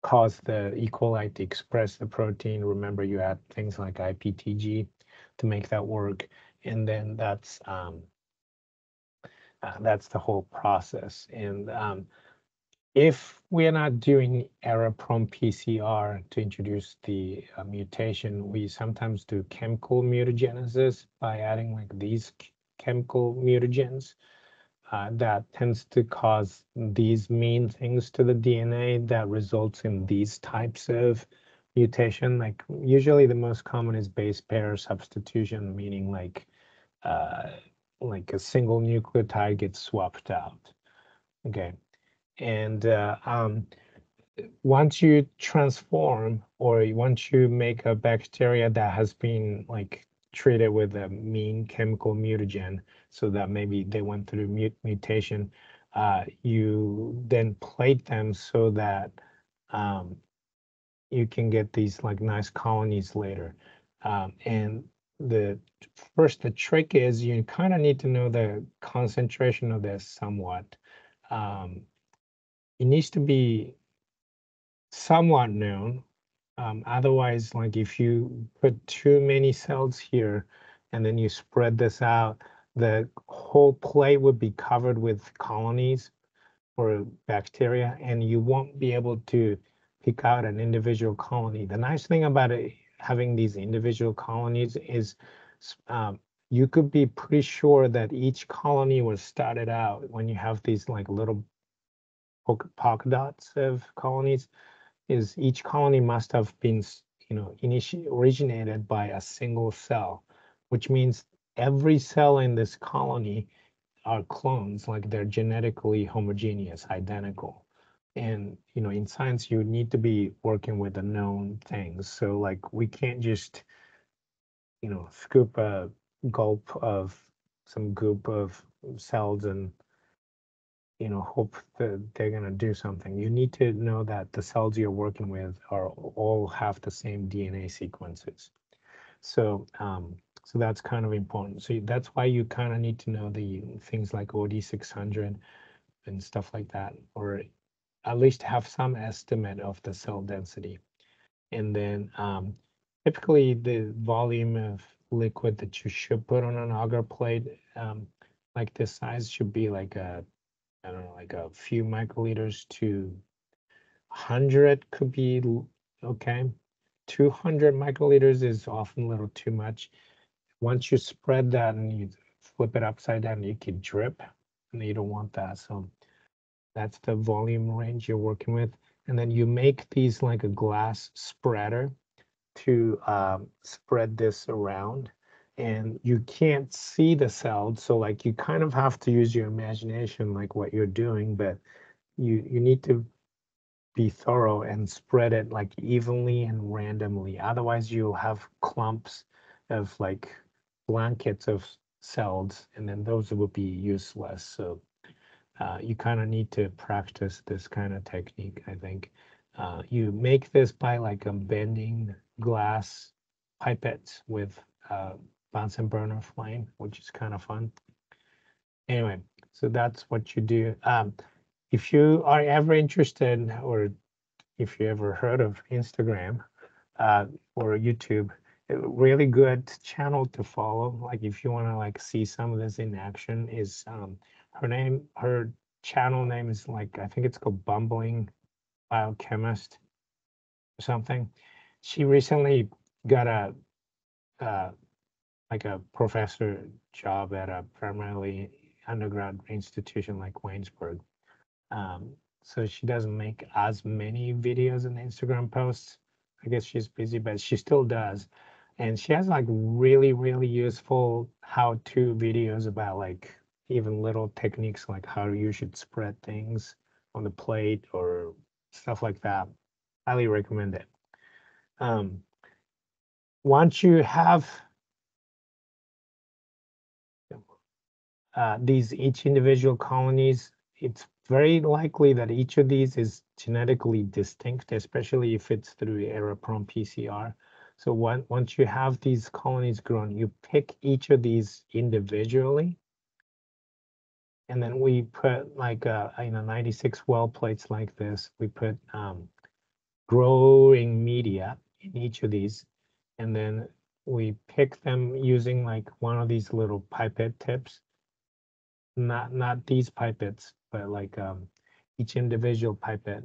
cause the E. coli to express the protein. Remember, you add things like IPTG to make that work, and then that's the whole process. And if we are not doing error-prompt PCR to introduce the mutation, we sometimes do chemical mutagenesis by adding like these chemical mutagens. That tends to cause these mean things to the DNA that results in these types of mutation. Like usually the most common is base pair substitution, meaning like a single nucleotide gets swapped out. Okay, and once you transform or once you make a bacteria that has been like treated with a mean chemical mutagen, so that maybe they went through mutation, you then plate them so that you can get these like nice colonies later. And the trick is you kind of need to know the concentration of this somewhat. It needs to be somewhat known. Otherwise, like if you put too many cells here and then you spread this out, the whole plate would be covered with colonies or bacteria, and you won't be able to pick out an individual colony. The nice thing about having these individual colonies is you could be pretty sure that each colony was started out when you have these like little polka dots of colonies, is each colony must have been, originated by a single cell, which means every cell in this colony are clones, like they're genetically homogeneous, identical. And in science, you need to be working with the known things. So like we can't just, scoop a gulp of some goop of cells and hope that they're going to do something. You need to know that the cells you're working with are all have the same DNA sequences. So that's kind of important. So that's why you kind of need to know the things like OD600 and stuff like that, or at least have some estimate of the cell density. And then typically the volume of liquid that you should put on an agar plate like this size should be like I don't know, like a few microliters to 100 could be okay. 200 microliters is often a little too much. Once you spread that and you flip it upside down, you could drip, and you don't want that. So that's the volume range you're working with. And then you make these like a glass spreader to spread this around. And you can't see the cells, so like you kind of have to use your imagination, like what you're doing, but you need to be thorough and spread it like evenly and randomly. Otherwise, you'll have clumps of like blankets of cells, and then those will be useless. So you kind of need to practice this kind of technique, I think. You make this by like bending glass pipettes with Bunsen burner flame, which is kind of fun. Anyway, so that's what you do. If you are ever interested, or if you ever heard of Instagram or YouTube, a really good channel to follow. Like if you want to like see some of this in action, is her channel name is like, I think it's called Bumbling Biochemist or something. She recently got a uh, like a professor job at a primarily undergrad institution like Waynesburg. Um, so she doesn't make as many videos and Instagram posts. I guess she's busy, but she still does. And she has like really, really useful how-to videos about like even little techniques like how you should spread things on the plate or stuff like that. Highly recommend it. Um, Once you have these each individual colonies, it's very likely that each of these is genetically distinct, especially if it's through error-prone PCR. So once you have these colonies grown, you pick each of these individually, and then we put like 96 well plates like this. We put growing media in each of these, and then we pick them using like one of these little pipette tips, not these pipettes, but like each individual pipette.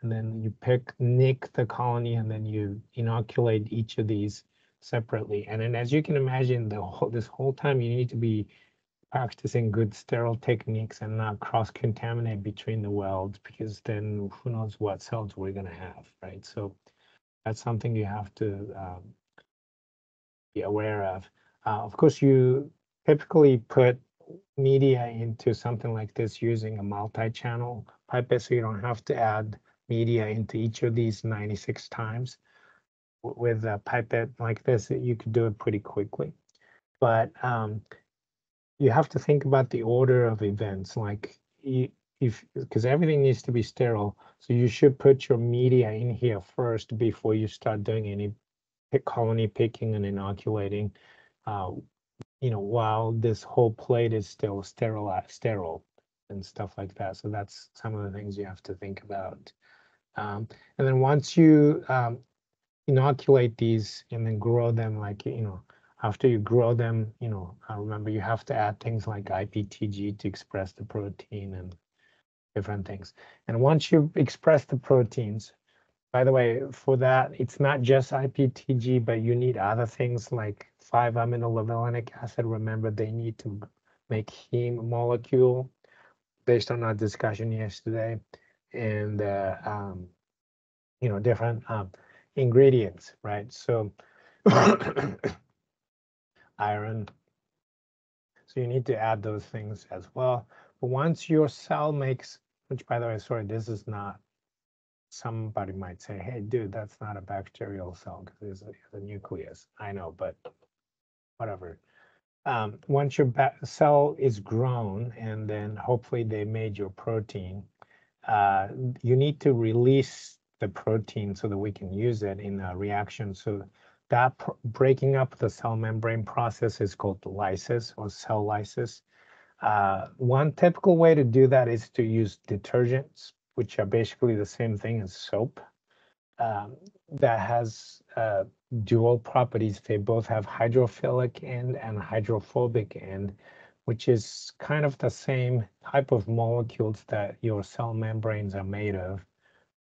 And then you nick the colony, and then you inoculate each of these separately. And then as you can imagine, this whole time you need to be practicing good sterile techniques and not cross-contaminate between the wells, because then who knows what cells we're gonna have, right? So that's something you have to be aware of. Of course, you typically put media into something like this using a multi-channel pipette, so you don't have to add media into each of these 96 times. With a pipette like this, you could do it pretty quickly. But you have to think about the order of events, like because everything needs to be sterile, so you should put your media in here first before you start doing any colony picking and inoculating. While this whole plate is still sterile and stuff like that. So that's some of the things you have to think about. And then once you inoculate these and then grow them, like, after you grow them, I remember you have to add things like IPTG to express the protein and different things. And once you express the proteins, By the way, for that, it's not just IPTG, but you need other things like 5-aminolevulinic acid. Remember, they need to make heme molecule based on our discussion yesterday, and different ingredients, right? So iron. So you need to add those things as well. But once your cell makes, which by the way, sorry, this is not, somebody might say, hey, dude, that's not a bacterial cell because it's a nucleus. I know, but whatever. Once your cell is grown and then hopefully they made your protein, uh, you need to release the protein so that we can use it in a reaction. So that breaking up the cell membrane process is called lysis or cell lysis. One typical way to do that is to use detergents, which are basically the same thing as soap. That has dual properties. They both have hydrophilic end and hydrophobic end, which is kind of the same type of molecules that your cell membranes are made of,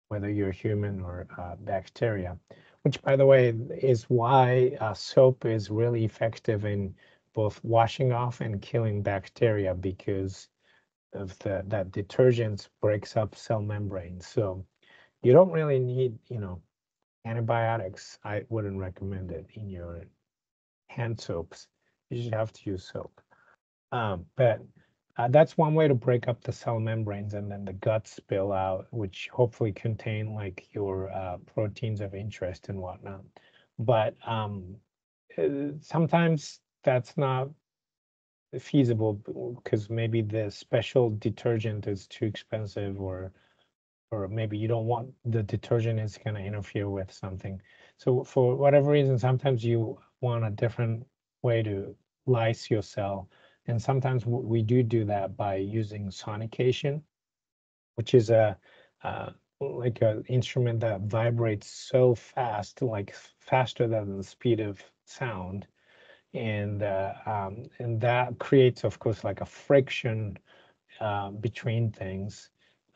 whether you're human or bacteria, which, by the way, is why soap is really effective in both washing off and killing bacteria because of that detergent breaks up cell membranes. So you don't really need, antibiotics. I wouldn't recommend it in your hand soaps. You should have to use soap. But that's one way to break up the cell membranes, and then the guts spill out, which hopefully contain like your proteins of interest and whatnot. But sometimes that's not feasible because maybe the special detergent is too expensive, or maybe you don't want the detergent is going to interfere with something. So for whatever reason, sometimes you want a different way to lyse your cell. And sometimes we do that by using sonication, which is a like an instrument that vibrates so fast, like faster than the speed of sound. And that creates, of course, like a friction between things,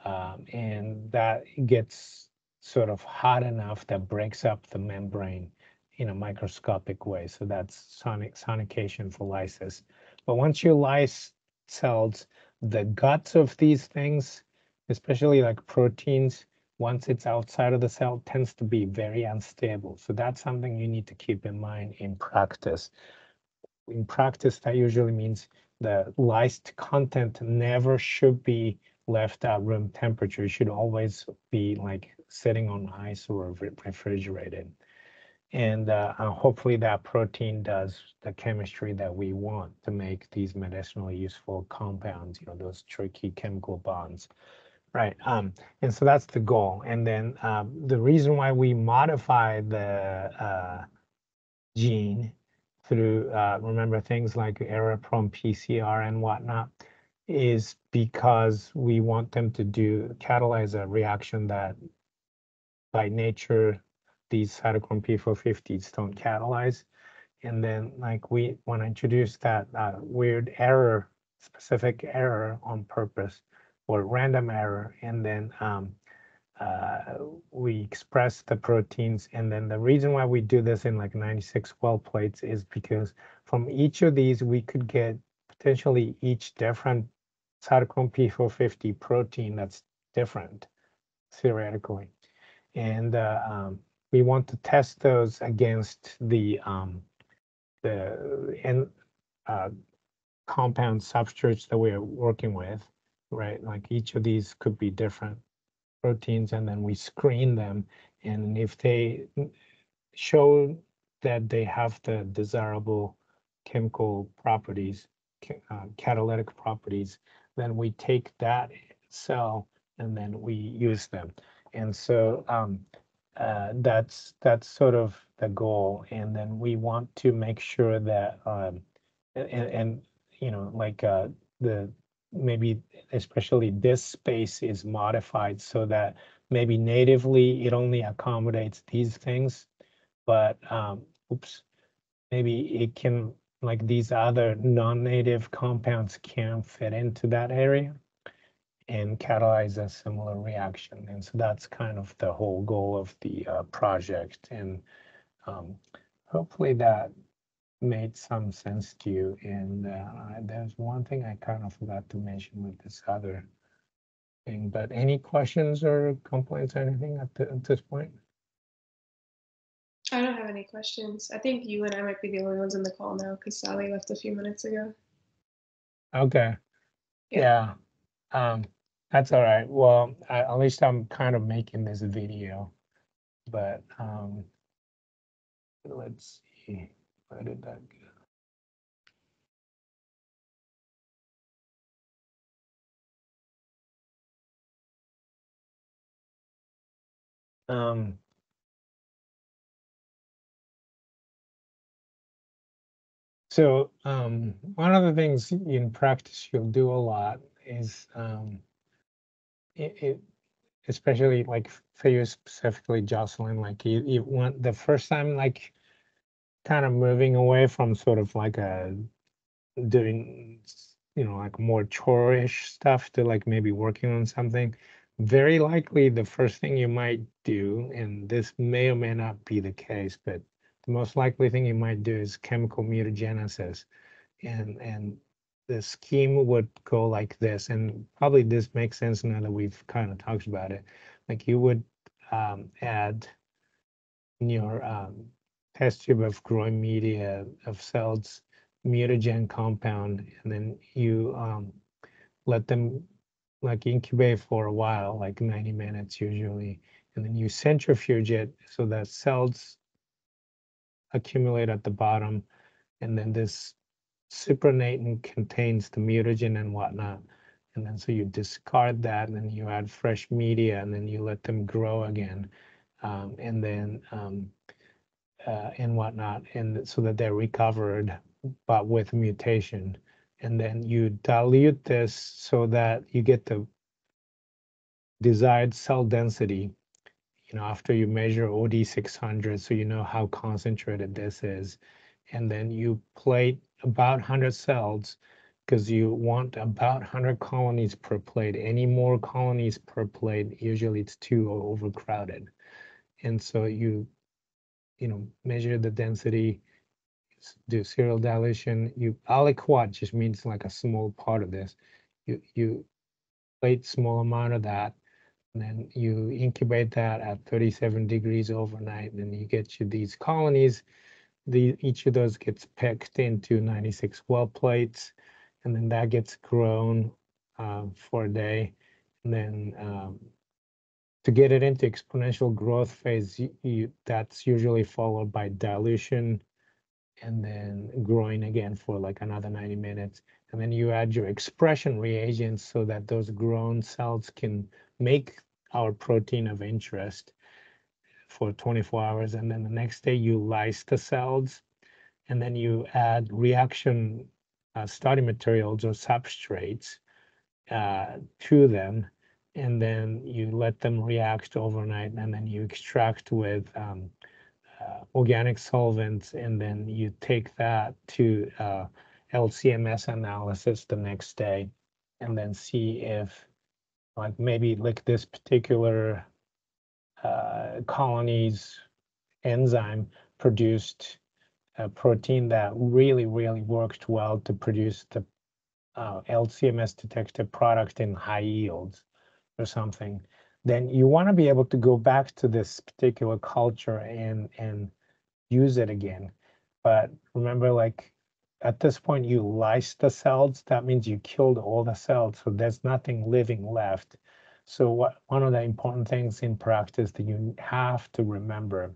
and that gets sort of hot enough that breaks up the membrane in a microscopic way. So that's sonication for lysis. But once you lyse cells, the guts of these things, especially like proteins, once it's outside of the cell, tends to be very unstable. So that's something you need to keep in mind in practice. In practice, that usually means the lysed content never should be left at room temperature. It should always be like sitting on ice or refrigerated. And hopefully that protein does the chemistry that we want to make these medicinally useful compounds, those tricky chemical bonds. Right. And so that's the goal. And then the reason why we modify the gene through, remember, things like error-prone PCR and whatnot, is because we want them to catalyze a reaction that by nature these cytochrome P450s don't catalyze. And then like we want to introduce that weird error, specific error on purpose, or random error, and then uh, we express the proteins. And then the reason why we do this in like 96 well plates is because from each of these, we could get potentially each different cytochrome P450 protein that's different, theoretically. And we want to test those against the uh, compound substrates that we're working with, right? Like each of these could be different proteins, and then we screen them. And if they show that they have the desirable chemical properties, catalytic properties, then we take that cell and then we use them. And so that's sort of the goal. And then we want to make sure that and like the maybe especially this space is modified so that maybe natively it only accommodates these things, but oops, maybe it can, like these other non-native compounds can fit into that area. and catalyze a similar reaction. And so that's kind of the whole goal of the project. And um, hopefully that made some sense to you. And there's one thing I kind of forgot to mention with this other thing, but any questions or complaints or anything at this point? I don't have any questions. I think you and I might be the only ones in the call now because Sally left a few minutes ago. Okay, Yeah. yeah, um, that's all right. Well, at least I'm kind of making this video, but let's see, where did that go? So one of the things in practice you'll do a lot is it especially like for you specifically, Jocelyn, like you want the first time like kind of moving away from sort of like a doing like more chore-ish stuff to like maybe working on something. Very likely the first thing you might do, and this may or may not be the case, but the most likely thing you might do is chemical mutagenesis. And the scheme would go like this, and probably this makes sense now that we've kind of talked about it. Like you would add in your test tube of growing media of cells mutagen compound, and then you let them like incubate for a while, like 90 minutes usually, and then you centrifuge it so that cells accumulate at the bottom, and then this supernatant contains the mutagen and whatnot. And then so you discard that, and then you add fresh media, and then you let them grow again. And then and whatnot, and so that they're recovered, but with mutation. And then you dilute this so that you get the desired cell density, after you measure OD 600, so you know how concentrated this is. And then you plate about 100 cells because you want about 100 colonies per plate. Any more colonies per plate, usually it's too overcrowded. And so measure the density, do serial dilution. You aliquot just means like a small part of this. You plate small amount of that, and then you incubate that at 37 degrees overnight, and then you get you these colonies. Each of those gets picked into 96 well plates, and then that gets grown for a day. And then to get it into exponential growth phase, that's usually followed by dilution and then growing again for like another 90 minutes. And then you add your expression reagents so that those grown cells can make our protein of interest for 24 hours. And then the next day you lyse the cells, and then you add reaction starting materials or substrates to them. And then you let them react overnight, and then you extract with organic solvents, and then you take that to LCMS analysis the next day, and then see if like maybe like this particular colony's enzyme produced a protein that really, really worked well to produce the LCMS detected product in high yields or something. Then you want to be able to go back to this particular culture and use it again. But remember, like at this point, you lyse the cells. That means you killed all the cells, so there's nothing living left. So one of the important things in practice that you have to remember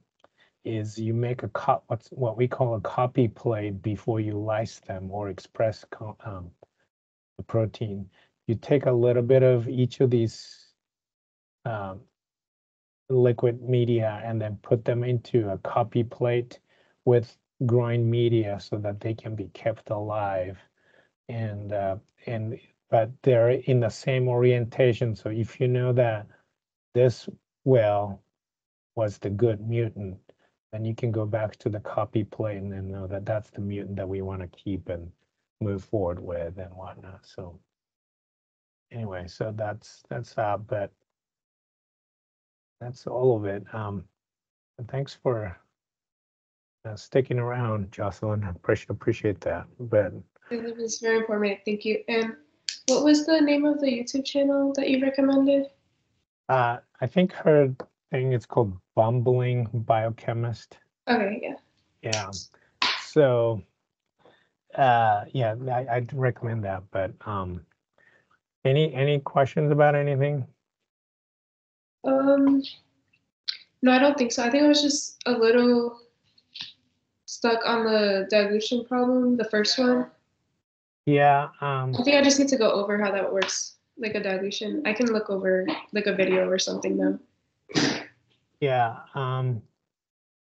is you make what we call a copy plate before you lyse them or express the protein. You take a little bit of each of these um, liquid media and then put them into a copy plate with growing media so that they can be kept alive. And and but they're in the same orientation. So if you know that this well was the good mutant, then you can go back to the copy plate and then know that that's the mutant that we want to keep and move forward with and whatnot. So anyway, so that's but that's all of it. And thanks for sticking around, Jocelyn. I appreciate that. But It was very informative. Thank you. And what was the name of the YouTube channel that you recommended? I think her thing is called Bumbling Biochemist. Okay, yeah. Yeah. So yeah, I'd recommend that. But any questions about anything? Um, no, I don't think so. I think I was just a little stuck on the dilution problem, the first one. Yeah. I think I just need to go over how that works, like a dilution. I can look over like a video or something now. Yeah.